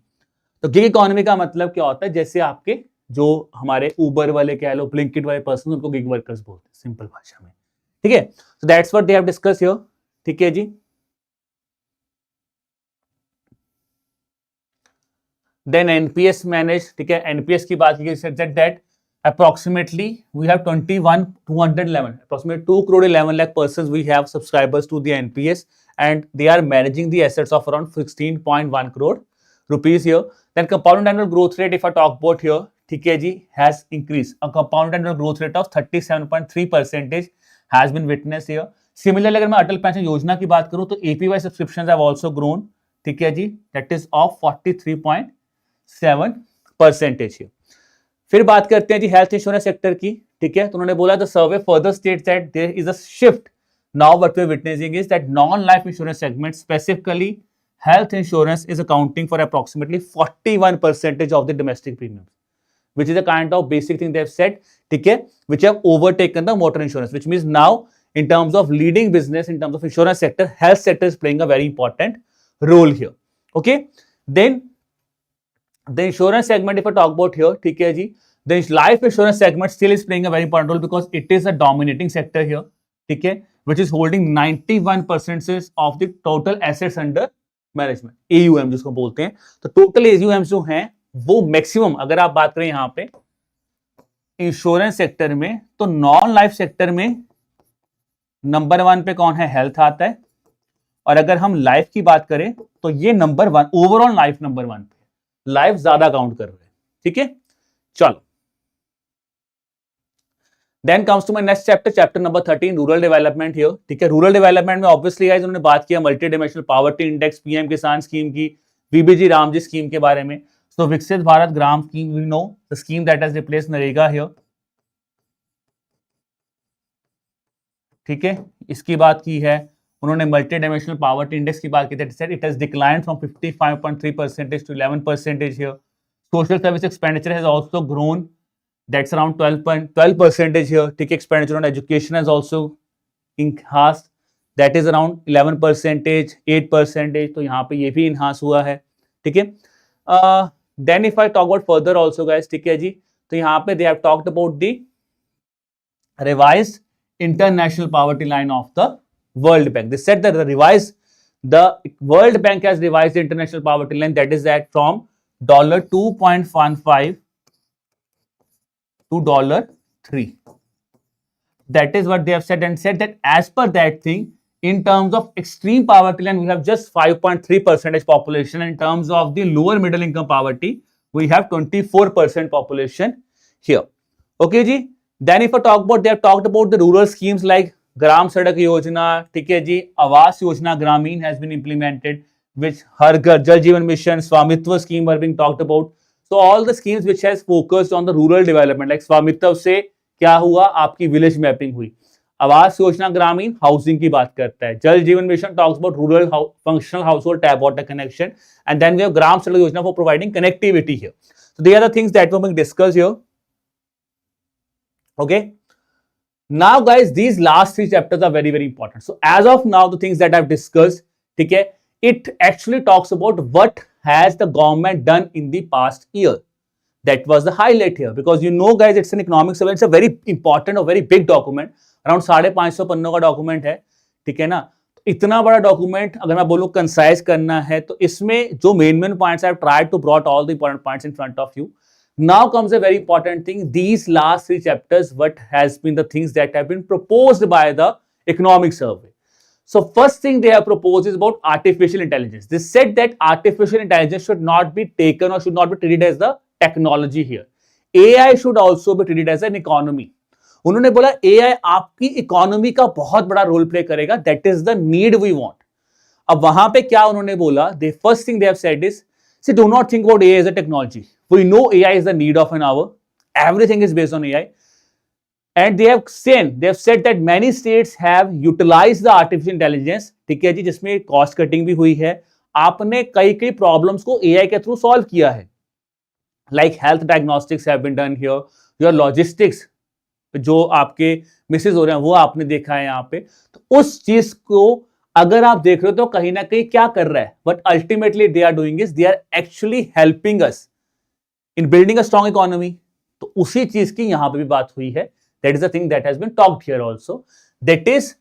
तो gig economy का मतलब क्या होता है? जैसे आपके जो हमारे उबर वाले कह लो, ब्लिंकिट वाले पर्सन, उनको गिग वर्कर्स बोलते हैं सिंपल भाषा में, ठीक है. So that's what they have discuss here, ठीक है जी. देन एनपीएस मैनेज, ठीक है, एनपीएस की बात की that approximately we have 211 approximately 2 crore 11 lakh persons we have subscribers to the NPS, and they are managing the assets of around 16.1 crore rupees here. Then compound annual growth rate, if I talk about here, ठीक है जी, has increased. A compound annual growth rate of 37.3% has been witnessed here. Similarly, अगर मैं अटल pension योजना की बात करूं तो APY subscriptions have also grown, ठीक है जी, that is of 43.7% here. फिर बात करते हैं जी हेल्थ इंश्योरेंस सेक्टर की, ठीक है. तो उन्होंने बोला the survey further states that there is a shift now what we are witnessing is that non life insurance segment, specifically health insurance, is accounting for approximately 41% of the domestic premium, which is a kind of basic thing they have said, ठीक है, which have overtaken the motor insurance, which means now in terms of leading business in terms of insurance sector, health sector is playing a very important role here. Okay, then the insurance segment, if I talk about here, ठीक है जी, the life insurance segment still is playing a very important role because it is a dominating sector here, ठीक है, which is holding 91% of the total assets under management, AUM जिसको बोलते हैं. तो total AUM जो हैं वो मैक्सिमम, अगर आप बात करें यहां पे इंश्योरेंस सेक्टर में, तो नॉन लाइफ सेक्टर में नंबर 1 पे कौन है? हेल्थ आता है. और अगर हम लाइफ की बात करें तो ये नंबर 1, ओवरऑल लाइफ नंबर 1 पे, लाइफ ज्यादा काउंट कर रहे हैं, ठीक है. चलो, then comes to my next chapter, chapter number 13, rural development here, ठीक है. रूरल डेवलपमेंट में ऑब्वियसली गाइस उन्होंने बात किया multi dimensional poverty index, PM Kisan scheme की, वीबीजी रामजी स्कीम के बारे में. So Viksit Bharat Gram scheme, we know the scheme that has replaced NREGA here, ठीक है. इसकी बात की है उन्होंने मल्टी डायमेंशनल पॉवर्टी इंडेक्स की बात की, that said it has declined from 55.3% to 11% here. Social service expenditure has also grown, that's around 12% here, ठीक है. Expenditure on education has also enhanced, that is around 11%, 8%, तो यहाँ पे ये भी enhance हुआ है, ठीक है. Then if I talk about further also guys, ठीक है जी, तो यहाँ पे they have talked about the revised international poverty line of the World Bank. They said that the World Bank has revised the international poverty line, that is that from $2.15 to $3. That is what they have said, and said that as per that thing, in terms of extreme poverty line, we have just 5.3% population. In terms of the lower middle income poverty, we have 24% population here. Okay जी. Then if I talk about, they have talked about the rural schemes like Gram Sadak Yojana, ठीक है जी, आवास योजना ग्रामीण has been implemented, which Har Ghar Jal Jeevan Mission, Swamitva scheme were being talked about. So all the schemes which has focused on the rural development, like Swamitva से क्या हुआ, आपकी village mapping हुई. आवास योजना ग्रामीण housing की बात करता है. Jal Jeevan mission talks about rural functional household tap water connection, and then we have Gram Sadak Yojana for providing connectivity here. So they are the things that we're going to discuss here. Okay. Now guys, these last three chapters are very, very important. So as of now, the things that I've discussed, okay, it actually talks about what has the government done in the past year. That was the highlight here, because you know guys, it's an economic survey. It's a very important or very big document. Around 550 पन्नों का document है, ठीक है ना. इतना बड़ा document अगर मैं बोलूं कंसाइज करना है, तो इसमें जो main points, I have tried to brought all the important points in front of you. Now comes a very important thing. These last three chapters, what has been the things that have been proposed by the economic survey. So first thing they have proposed is about artificial intelligence. They said that artificial intelligence should not be taken or should not be treated as the technology here. AI should also be treated as an economy. उन्होंने बोला AI आपकी economy का बहुत बड़ा role play करेगा. That is the need we want. अब वहां पे क्या उन्होंने बोला, the first thing they have said is, see, do not think about AI as a technology. We know AI is the need of an hour. Everything is based on AI. And they have said that many states have utilized the artificial intelligence, ठीक है जी, जिसमें cost cutting भी हुई है. आपने कई problems को AI के थ्रू सॉल्व किया है. Like health diagnostics have been done here. Your logistics, जो आपके मिसेज हो रहे हैं, वो आपने देखा है यहाँ पे. तो उस चीज को अगर आप देख रहे हो तो कहीं ना कहीं क्या कर रहा है, but ultimately they are doing is they are actually helping us in building a strong economy. तो उसी चीज की यहां पे भी बात हुई है. That is the thing that has been talked here also. That is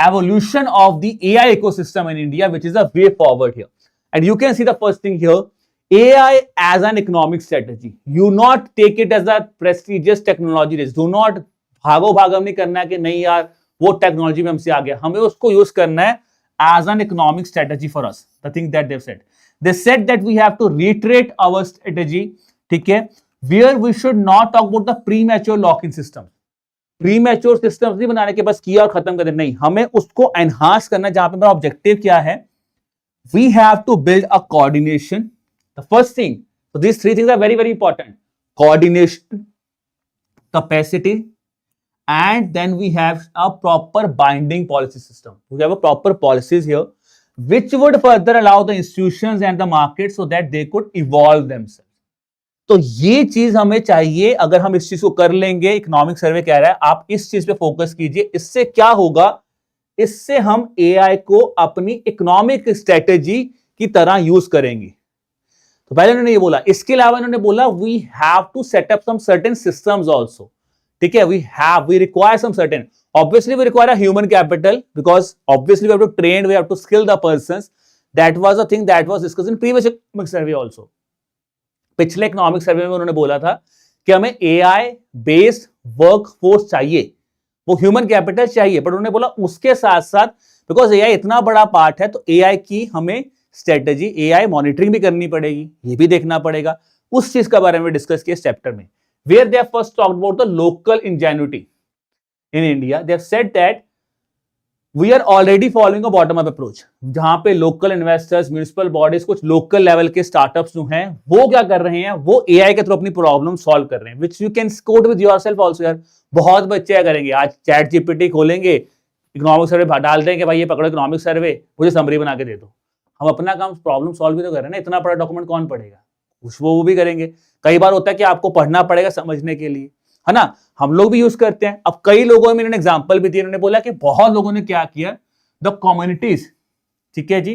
evolution of the AI ecosystem in India, which is a way forward here. And you can see the first thing here, AI as an economic strategy. You not take it as a prestigious technology. Do not भागो भागम नहीं करना है कि नहीं यार वो technology में हमसे आ गया, हमें उसको यूज करना है as an economic strategy for us. The thing that they've said. They said that we have to reiterate our strategy, ठीक है, where we should not talk about the premature lock-in system. Premature systems नहीं बनाने के बस किया और खत्म कर दे, नहीं, हमें उसको enhance करना है. जहां पे मेरा ऑब्जेक्टिव क्या है, we have to build a coordination. The first thing, so these three things are very, very important. Coordination, capacity, and then we have a proper binding policy system. We have a proper policies here, which would further allow the institutions and the market so that they could evolve themselves. तो ये चीज हमें चाहिए. अगर हम इस चीज को कर लेंगे, इकोनॉमिक सर्वे कह रहा है आप इस चीज पे फोकस कीजिए. इससे क्या होगा, इससे हम AI को अपनी इकोनॉमिक स्ट्रेटेजी की तरह यूज करेंगे. तो पहले उन्होंने ये बोला. इसके अलावा उन्होंने बोला we have to set up some certain systems also, ठीक है. we require some certain, obviously we require a human capital, because obviously we have to train, we have to skill the persons. That was a thing that was discussed in previous economic survey also. पिछले economic survey में उन्होंने बोला था कि हमें AI based work force चाहिए, वो human capital चाहिए. बट उन्होंने बोला उसके साथ साथ, बिकॉज AI इतना बड़ा पार्ट है, तो AI की हमें स्ट्रेटेजी, AI मॉनिटरिंग भी करनी पड़ेगी, ये भी देखना पड़ेगा. उस चीज के बारे में डिस्कस किया इस चैप्टर में. Where they have first talked about the local ingenuity in India. They have said that we are already following a bottom up approach. जहां पे local investors, municipal bodies, कुछ local level के startups जो हैं, वो क्या कर रहे हैं, वो AI के थ्रू अपनी प्रॉब्लम सॉल्व कर रहे हैं, which you can quote with yourself also. यार बहुत बच्चे क्या करेंगे, आज चैट GPT खोलेंगे, इकोनॉमिक सर्वे डाल देंगे, भाई ये पकड़ो इकोनॉमिक सर्वे, मुझे समरी बना के दे दो. हम अपना काम प्रॉब्लम सॉल्व भी तो कर रहे हैं ना. इतना बड़ा डॉक्यूमेंट कौन पढ़ेगा, कुछ वो भी करेंगे. कई बार होता है कि आपको पढ़ना पड़ेगा समझने के लिए, है ना. हम लोग भी यूज करते हैं. अब कई लोगों में इन्होंने एग्जांपल भी दिए. इन्होंने बोला कि बहुत लोगों ने क्या किया, द कम्युनिटीज, ठीक है जी,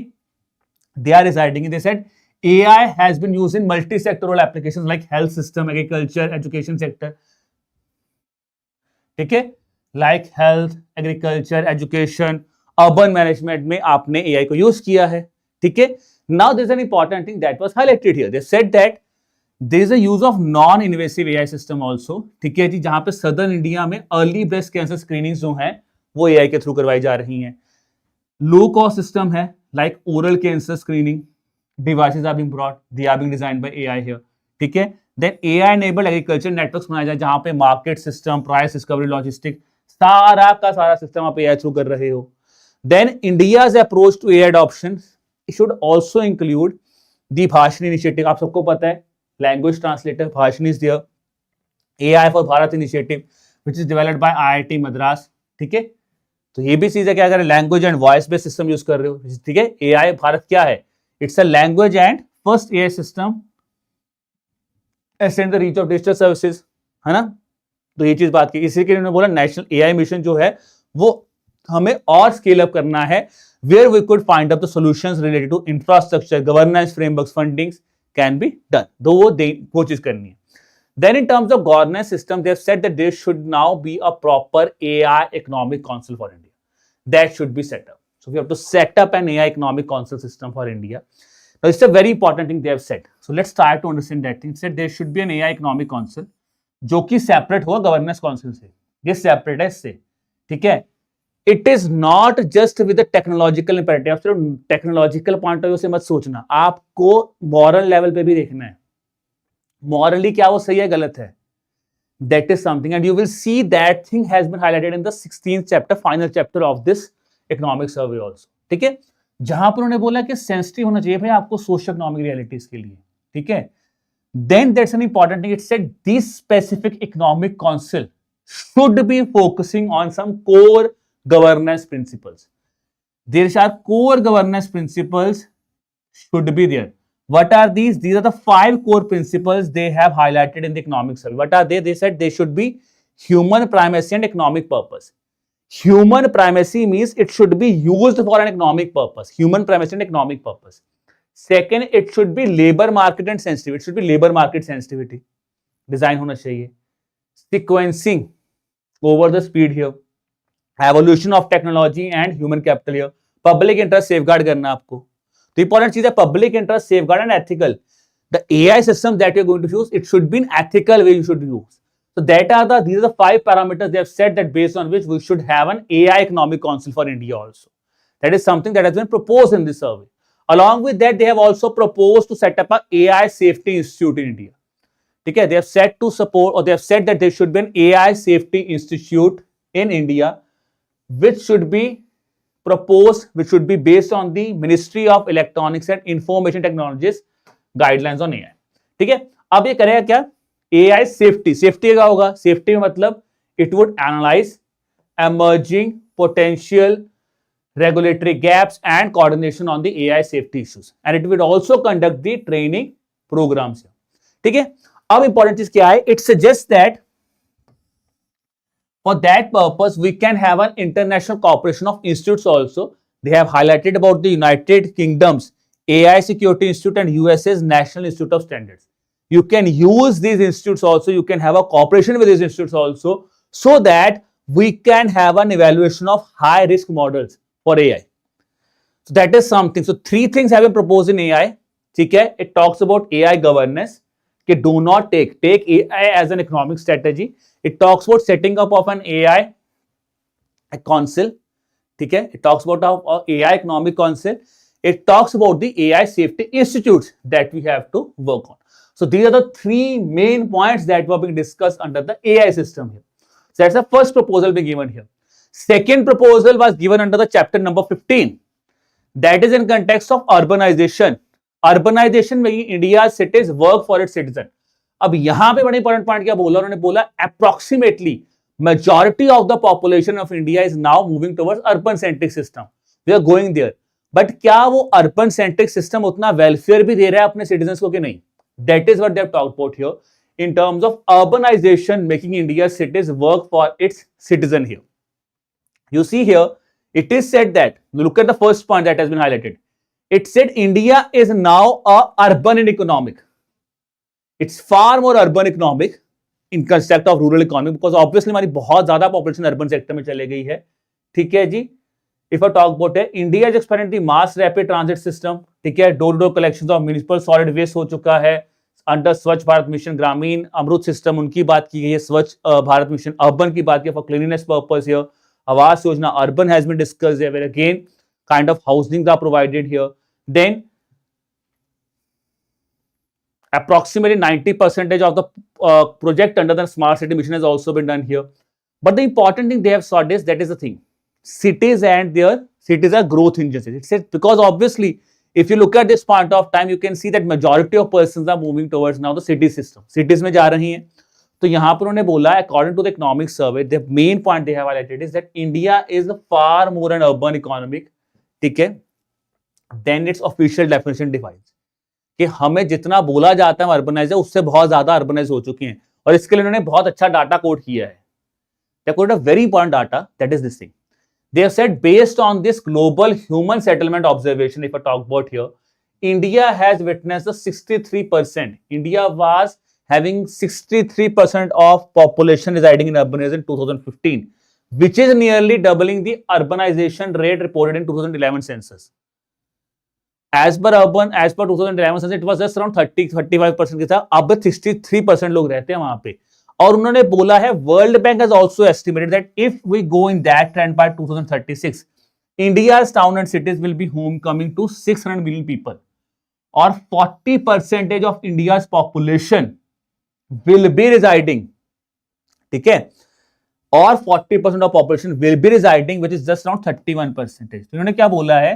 they are residing, they said AI has been used in multi sectoral applications like health system, agriculture, education sector, ठीक है, like health, agriculture, education, urban management में आपने AI को यूज किया है, ठीक है. Now there's an important thing that was highlighted here. They said that there is a use of non-invasive AI system also, ठीक है जी, जहां पे सदर्न इंडिया में अर्ली ब्रेस्ट कैंसर स्क्रीनिंग जो है वो AI के थ्रू करवाई जा रही हैं. लो कॉस्ट सिस्टम है, like oral cancer screening devices are being brought, they are being designed by AI here, ठीक है. Then AI enabled agriculture networks बनाए जाए, जहां पे market system, price discovery, logistic, सारा का सारा सिस्टम आप AI थ्रू कर रहे हो. Then India's approach to AI adoption, should also include the Bhashan initiative. आप सबको पता है language translator Bhashan is there. AI for Bharat initiative which is developed by IIT Madras. ठीक है, तो ये भी चीज है क्या, अगर language and voice based system use कर रहे हो, ठीक है. AI भारत क्या है, it's a language and first AI system extend the reach of digital services, है ना. तो ये चीज बात की, इसी के लिए उन्होंने बोला नेशनल AI मिशन जो है वो हमें और स्केल अप करना है, where we could find out the solutions related to infrastructure, governance frameworks, fundings can be done. दो वो चीज करनी है. Then in terms of governance system, they have said that there should now be a proper AI economic council for India. That should be set up. So we have to set up an AI economic council system for India. Now it's a very important thing they have said. So let's try to understand that thing. It said there should be an AI economic council जो कि separate होगा governance council से. ये separate है इससे, ठीक है. It is not just with the technological imperative. सिर्फ technological point of view से मत सोचना, आपको moral level पे भी देखना है. Morally क्या वो सही है गलत है, that is something, and you will see that thing has been highlighted in the 16th chapter, final chapter of this economic survey also. ठीक है, जहां पर उन्होंने बोला कि सेंसिटिव होना चाहिए भाई आपको सोशल इकोनॉमिक रियलिटीज के लिए, ठीक है. Then that's an important thing. It said this specific economic council should be focusing on some core governance principles. There are core governance principles should be there. What are these? These are the 5 core principles they have highlighted in the economic survey. What are they? They said they should be human primacy and economic purpose. Human primacy means it should be used for an economic purpose. Human primacy and economic purpose. Second, it should be labor market and sensitivity. It should be labor market sensitivity. Design होना चाहिए. Sequencing over the speed here. Evolution of technology and human capital here. Public interest safeguard करना आपको. The important चीज है public interest safeguard and ethical. The AI system that you're going to use, it should be in ethical way you should use. So these are the 5 parameters they have said that based on which we should have an AI economic council for India also. That is something that has been proposed in this survey. Along with that, they have also proposed to set up an AI safety institute in India. Okay, they have said to support, or they have said that there should be an AI safety institute in India, which should be proposed, which should be based on the Ministry of Electronics and Information Technologies guidelines on AI. ठीक है, अब ये करेगा क्या, AI safety. Safety क्या होगा, safety में मतलब it would analyze emerging potential regulatory gaps and coordination on the AI safety issues, and it would also conduct the training programs. ठीक है, अब important चीज क्या है, it suggests that for that purpose, we can have an international cooperation of institutes also. They have highlighted about the United Kingdom's AI Security Institute and USA's National Institute of Standards. You can use these institutes also. You can have a cooperation with these institutes also, so that we can have an evaluation of high risk models for AI. So that is something. So 3 things have been proposed in AI. ठीक है, it talks about AI governance. Okay, do not take AI as an economic strategy. It talks about setting up of an AI council. ठीक है, it talks about our AI economic council. It talks about the AI safety institutes that we have to work on. So these are the 3 main points that were being discussed under the AI system here. So that's the first proposal being given here. Second proposal was given under the chapter number 15. That is in context of urbanization. Urbanization making India's cities work for its citizen. अब यहां पे बड़ा important point क्या बोला उन्होंने, बोला approximately majority of the population of India is now moving towards urban centric system. We are going there. But क्या वो urban centric system उतना welfare भी दे रहा है अपने citizens को कि नहीं? That is what they have talked about here in terms of urbanization making India's cities work for its citizen here. You see here, it is said that, look at the first point that has been highlighted. It said India is now a urban and economic. It's far more urban economic in concept of rural economy, because obviously हमारी बहुत ज्यादा population urban sector में चले गई है. ठीक है जी. If I talk about it, India has expanded the mass rapid transit system. ठीक है, door to door collections of municipal solid waste हो चुका है अंडर स्वच्छ भारत मिशन, ग्रामीण अमृत सिस्टम उनकी बात की गई है, स्वच्छ भारत मिशन अर्बन की बात की for cleanness purpose here, Awas Yojana urban has been discussed here, where again kind of housing are provided here. Then approximately 90% of the project under the smart city mission has also been done here. But the important thing they have sought is, that is the thing, cities and their cities are growth engines. It says because obviously If you look at this point of time, you can see that majority of persons are moving towards now the city system. Cities में जा रही हैं. तो यहाँ पर उन्होंने बोला, according to the economic survey, the main point they have highlighted is that India is far more an urban economic, ठीक है, than its official definition defines. कि हमें जितना बोला जाता है अर्बनाइज है, उससे बहुत ज्यादा अर्बनाइज हो चुके हैं. और इसके लिए उन्होंने बहुत अच्छा डाटा कोट किया है. They quoted a very important data, that is this thing. They have said, based on this global human settlement observation, if I talk about here, India has witnessed a 63%. India was having 63% of population residing in urban areas in 2015, which is nearly doubling the urbanization rate reported in 2011 census. As per 2011 census, it was just around 30-35% के था. अब 63% लोग रहते हैं वहां पे. और उन्होंने बोला है, world bank has also estimated that if we go in that trend by 2036, India's town and cities will be home coming to 600 million people, और 40% of India's population will be residing, ठीक है, और 40% of population will be residing, which is just around 31%. तो इन्होंने क्या बोला है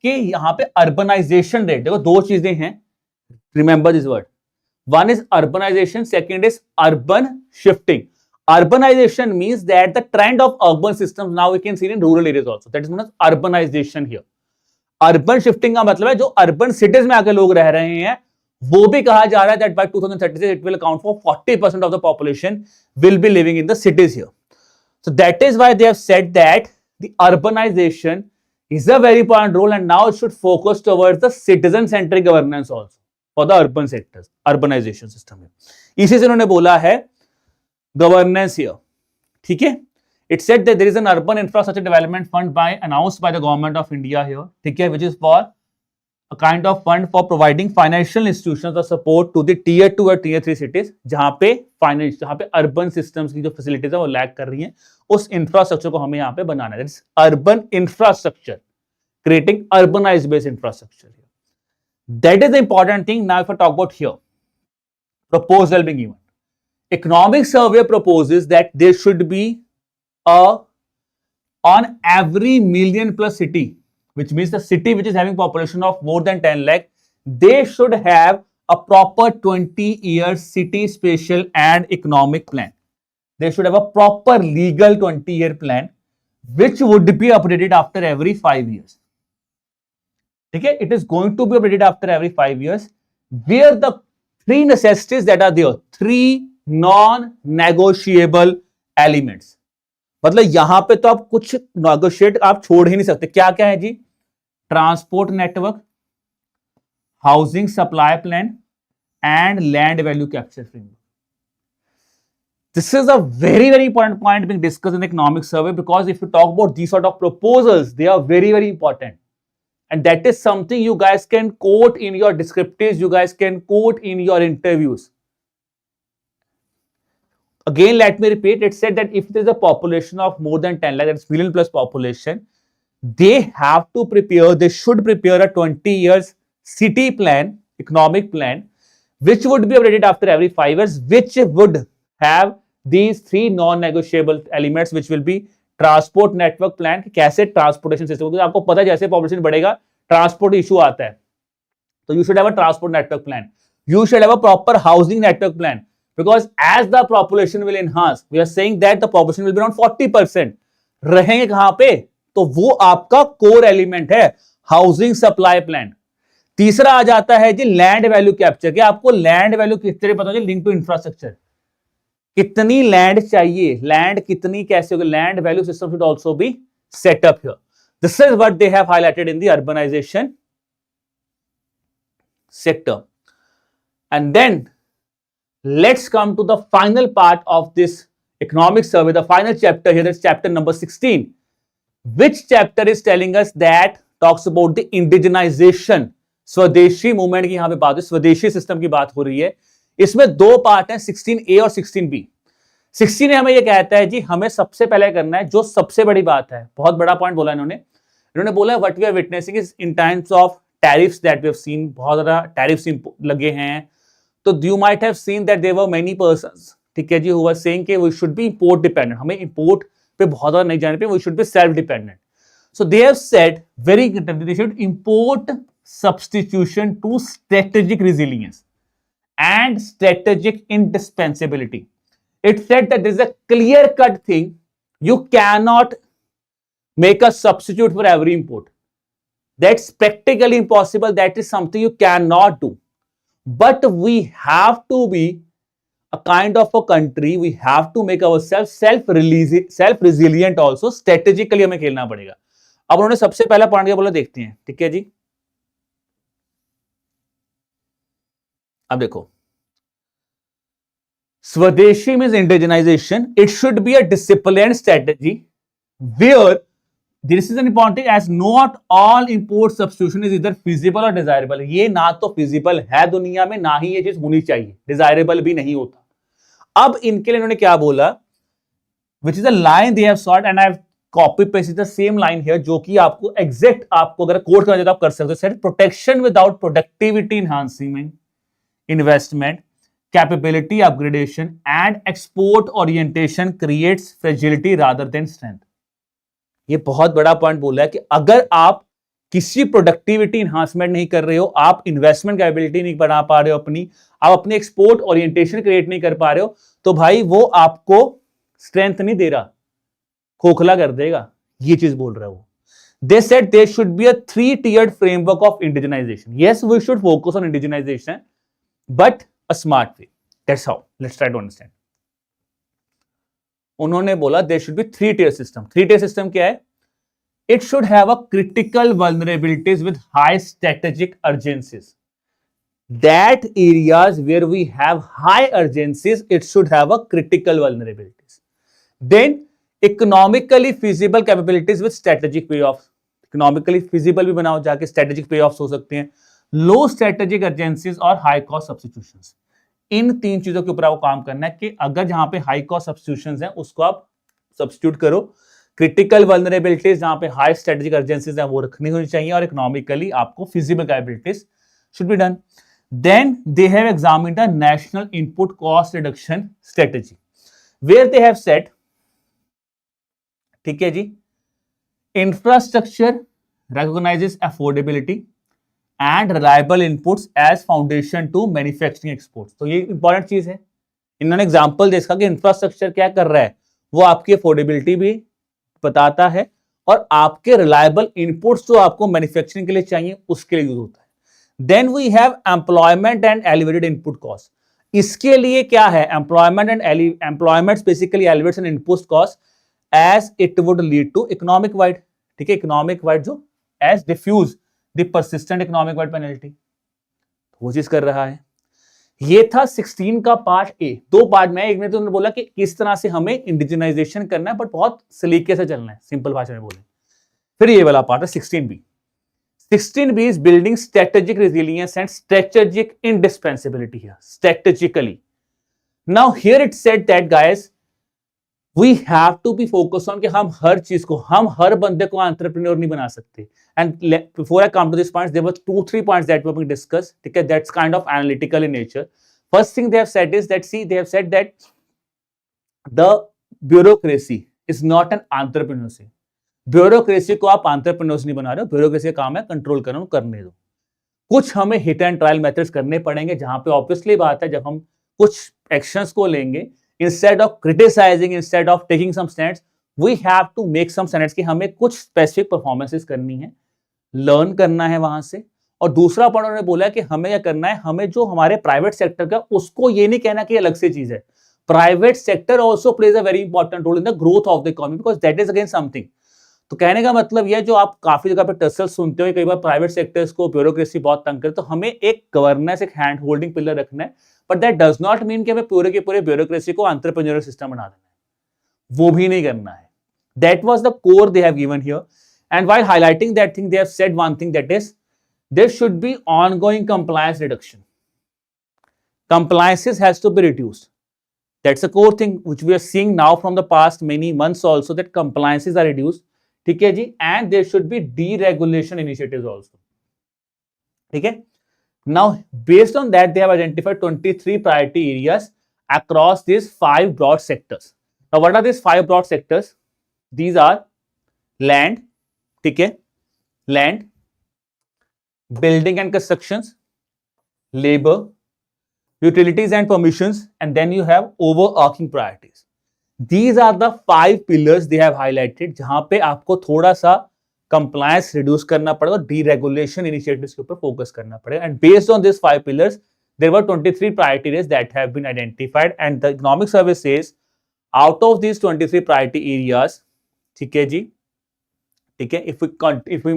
कि यहां पे अर्बनाइजेशन रेट, देखो दो चीजें हैं, remember this word. One is urbanization, second is urban shifting. Urbanization means that the trend of urban systems now we can see in rural areas also. That is known as urbanization here. Urban shifting का मतलब है जो urban cities में आके लोग रह रहे हैं, वो भी कहा जा रहा है that by 2036 it will account for 40% of the population will be living in the cities here. So that is why they have said that the urbanization is a very important role, and now it should focus towards the citizen-centric governance also. For the urban sectors, urbanization system है. इसी से उन्होंने बोला है governance here, ठीक है. It said that there is an urban infrastructure development fund by announced by the government of India here, ठीक है, which is for a kind of fund for providing financial institutions और support to the tier 2 और tier 3 cities, जहां पे urban systems की जो facilities है वो लैक कर रही हैं. उस इंफ्रास्ट्रक्चर को हमें यहां पे बनाना है. That is urban infrastructure, creating urbanised based infrastructure. That is the important thing. Now if I talk about here, proposal being given, economic survey proposes that there should be on every million plus city, which means the city which is having population of more than 10 lakh, they should have a proper 20-year city spatial and economic plan. They should have a proper legal 20-year plan which would be updated after every 5 years. ठीक है, it is going to be updated after every 5 years, where the 3 necessities that are there, 3 non-negotiable elements. मतलब यहां पे तो आप कुछ negotiate आप छोड़ ही नहीं सकते. क्या क्या है जी? Transport network, housing supply plan and land value capture framework. This is a very, very important point being discussed in the economic survey, because if you talk about these sort of proposals, they are very, very important. And that is something you guys can quote in your descriptives, you guys can quote in your interviews. Again, let me repeat, it said that if there is a population of more than 10 lakh, that's million plus population, they have to prepare, they should prepare a 20 years city plan, economic plan, which would be updated after every 5 years, which would have these 3 non-negotiable elements, which will be transport network plan, कैसे transportation system, तो आपको पता है जैसे population बढ़ेगा transport issue आता है, तो you should have a transport network plan. You should have a proper housing network plan, because as the population will enhance, we are saying that the population will be around 40%. रहेंगे कहां पे? तो वो आपका core element है housing supply plan. तीसरा आ जाता है जी लैंड वैल्यू कैप्चर, कि आपको लैंड वैल्यू किस तरह पता है, लिंक टू इंफ्रास्ट्रक्चर, कितनी लैंड चाहिए, लैंड कितनी कैसे होगी, land value system should also be set up here. This is what they have highlighted in the urbanization sector. And then let's come to the final part of this economic survey, the final chapter here, that's chapter number 16, which chapter is telling us that talks about the indigenization, स्वदेशी movement की यहां पे बात है, स्वदेशी system की बात हो रही है. इसमें 2 पार्ट हैं, 16A और 16B. 16A हमें ये कहता है जी हमें सबसे पहले करना है जो सबसे बड़ी बात है, बहुत बड़ा पॉइंट बोला इन्होंने बोला what we are witnessing is in times of tariffs that we have seen, बहुत ज्यादा टैरिफ्स लगे हैं. तो you might have seen that there were many persons, ठीक है जी, हु वर सेइंग कि we should be import dependent, हमें इंपोर्ट पे बहुत ज्यादा नहीं जाने पे, we should be self dependent. So they have said very they should import substitution to strategic resilience and strategic indispensability. It said that there is a clear cut thing. You cannot make a substitute for every input. That's practically impossible. That is something you cannot do. But we have to be a kind of a country. We have to make ourselves self-resilient also. Strategically हमें खेलना पड़ेगा. अब उन्होंने सबसे पहला point क्या बोला देखते हैं. ठीक है जी. अब देखो, Swadeshi means indigenization. It should be a disciplined strategy where this is an important thing as not all import substitution is either feasible or desirable. ये ना तो feasible है दुनिया में, ना ही ये चीज होनी चाहिए, desirable भी नहीं होता. अब इनके लिए इन्होंने क्या बोला, which is a line they have sought and I have copy pasted the same line here, जो कि आपको exact, आपको अगर कोड करना चाहते हो आप कर सकते हो. Said protection without productivity enhancement, investment, capability upgradation and export orientation creates fragility rather than strength. ये बहुत बड़ा पॉइंट बोला है कि अगर आप किसी प्रोडक्टिविटी इंहांसमेंट नहीं कर रहे हो, आप इन्वेस्टमेंट कैपेबिलिटी नहीं बना पा रहे हो अपनी, आप अपनी एक्सपोर्ट ओरिएंटेशन क्रिएट नहीं कर पा रहे हो, तो भाई वो आपको स्ट्रेंथ नहीं दे रहा, खोखला कर देगा. ये चीज बोल रहा है वो. They said there should be a 3-tiered framework of indigenization. Yes, we should focus on indigenization, but a smart way. That's how. Let's try to understand. उन्होंने बोला there should be 3-tier system. 3-tier system क्या है? It should have a critical vulnerabilities with high strategic urgencies. That areas where we have high urgencies, it should have a critical vulnerabilities. Then economically feasible capabilities with strategic payoffs. Economically feasible भी बनाओ जाके strategic payoffs हो सकते हैं. Low strategic urgencies और high cost substitutions. इन 3 चीजों के ऊपर आपको काम करना है कि अगर जहां पे हाई कॉस्ट सब्स्टिट्यूशंस हैं उसको आप सब्स्टिट्यूट करो. क्रिटिकल वल्नरेबिलिटीज जहां पे हाई स्ट्रेटेजिक अर्जेंसीज हैं वो रखनी होनी चाहिए और इकोनॉमिकली आपको feasible capabilities should be done. Then they have examined the national input cost reduction strategy where they have set, ठीक है जी, infrastructure recognises affordability and reliable inputs as foundation to manufacturing exports. तो ये important चीज है. इन्होंने example देखा कि इंफ्रास्ट्रक्चर क्या कर रहा है, वो आपकी अफोर्डेबिलिटी भी बताता है और आपके रिलायबल इनपुट्स जो आपको मैन्युफैक्चरिंग के लिए चाहिए उसके लिए यूज होता है. Then we have employment and elevated input cost. इसके लिए क्या है, employment and employment basically elevates and input cost as it would lead to economic wide. ठीक है, इकोनॉमिक वाइड जो as diffuse the persistent economic wide penalty, वो चीज कर रहा है. ये था 16 का पार्ट ए. 2 पार्ट में, एक में तो उन्होंने बोला कि किस तरह से हमें इंडिजिनाइजेशन करना है बट बहुत सलीके से चलना है, सिंपल भाषा में बोले. फिर ये वाला पार्ट है 16बी. 16बी is building strategic resilience and strategic indispensability here, strategically. Now here it said that guys we have to be focused on कि हम हर चीज को, हम हर बंदे को एंटरप्रेन्योर नहीं बना सकते. And before I come to this points, there were 2-3 points that we discussed. ठीक है, that's kind of analytical in nature. First thing they have said is that, see, they have said that the bureaucracy is not an entrepreneurship. Bureaucracy को आप entrepreneurs नहीं बना रहे हो, bureaucracy का काम है कंट्रोल करना, करने दो. कुछ हमें हिट एंड ट्रायल मेथड्स करने पड़ेंगे जहां पे ऑब्वियसली बात है जब हम कुछ एक्शंस को लेंगे, instead of criticizing, instead of taking some stands, we have to make some stands कि हमें कुछ specific performances करनी है, learn करना है वहां से. और दूसरा पॉइंट उन्होंने बोला कि हमें क्या करना है, हमें जो हमारे प्राइवेट सेक्टर का उसको ये नहीं कहना कि अलग से चीज है. Private sector also plays a very important role in the growth of the economy because that is again something. तो कहने का मतलब यह, जो आप काफी जगह पे टसल सुनते हो कई बार प्राइवेट सेक्टर्स को ब्यूरोक्रेसी बहुत तंग करे, तो हमें एक गवर्नेंस, एक हैंड होल्डिंग पिलर रखना है. But that does not mean कि हमें पूरे के पूरे ब्यूरोक्रेसी को एंटरप्रेन्योरियल सिस्टम बना देना है, वो भी नहीं करना है. That was the core they have given here. And while highlighting that thing they have said one thing, that is there should be ongoing compliance reduction. Compliances has to be reduced. That's a core thing which we are seeing now from the past many months also, that compliances are reduced. ठीक है जी. And there should be deregulation initiatives also. ठीक है. Now based on that they have identified 23 priority areas across these 5 broad sectors. Now what are these 5 broad sectors? These are land, ठीक है, land, building and constructions, labor, utilities and permissions, and then you have overarching priorities. These are the 5 pillars they have highlighted, जहां पे आपको थोड़ा सा compliance reduce करना पड़ेगा, deregulation initiatives के ऊपर focus करना पड़ेगा. And based on these 5 pillars, there were 23 priority areas that have been identified, and the economic survey says out of these 23 priority areas, ठीक है जी, ठीक है, if we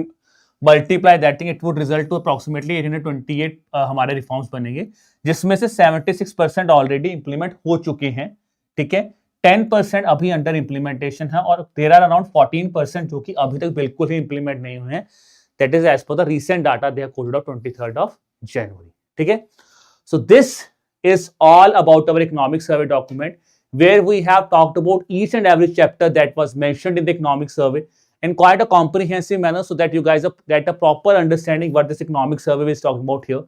multiply that thing, it would result to approximately 828 हमारे reforms बनेंगे, जिसमें से 76% already implement हो चुके हैं. ठीक है, 10% अभी अंडर इंप्लीमेंटेशन है, और देयर आर अराउंड 14% जो कि अभी तक बिल्कुल ही इंप्लीमेंट नहीं हुए हैं. That is as per the recent data they have quoted of 23rd of January. ठीक है, so this is all about our economic survey document, where we have talked about each and every chapter that was mentioned in the economic survey in quite a comprehensive manner, so that you guys get a proper understanding what this economic survey is talking about here.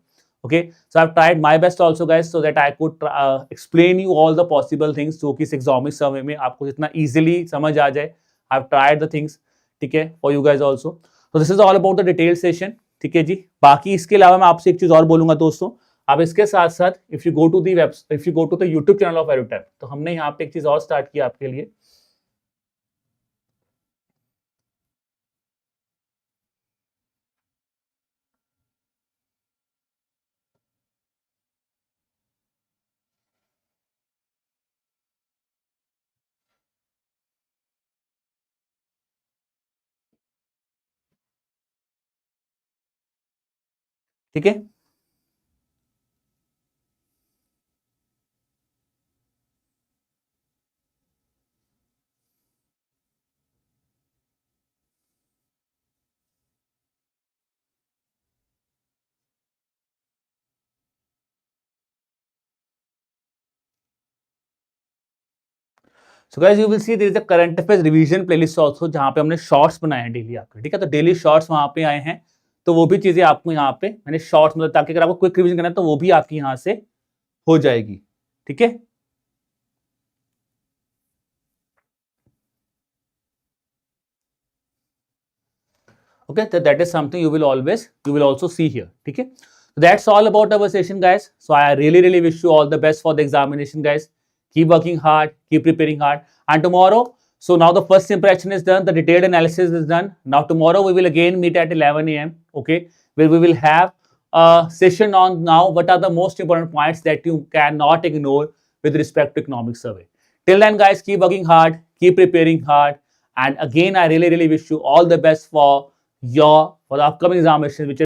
Okay, so I've tried my best also guys, so that I could explain you all the possible things जो कि इस economic survey में आपको जितना easily समझ आ जाए. I've tried the things, ठीक है, for you guys also. So this is all about the detailed session. ठीक है जी, बाकी इसके अलावा मैं आपसे एक चीज और बोलूंगा दोस्तों, अब इसके साथ साथ if you go to the YouTube channel of EduTap, तो हमने यहाँ पे एक चीज और स्टार्ट किया आपके लिए. ठीक है, so guys you will see there is a current affairs revision playlist also, जहां पे हमने शॉर्ट्स बनाए हैं डेली आपके. ठीक है, तो डेली शॉर्ट्स वहां पे आए हैं, तो वो भी चीजें आपको यहाँ पे मैंने शॉर्ट्स मतलब, ताकि अगर आपको क्विक रिवीजन करना है तो वो भी आपकी यहाँ से हो जाएगी. ठीक है, okay, that is something you will also see here. ठीक है, so that's all about our session guys. So I really wish you all the best for the examination guys. Keep working hard, keep preparing hard, and tomorrow, so now the first impression is done, the detailed analysis is done. Now tomorrow we will again meet at 11 a.m. okay, where we will have a session on now what are the most important points that you cannot ignore with respect to economic survey. Till then guys, keep working hard, keep preparing hard, and again I really wish you all the best for the upcoming examination, which is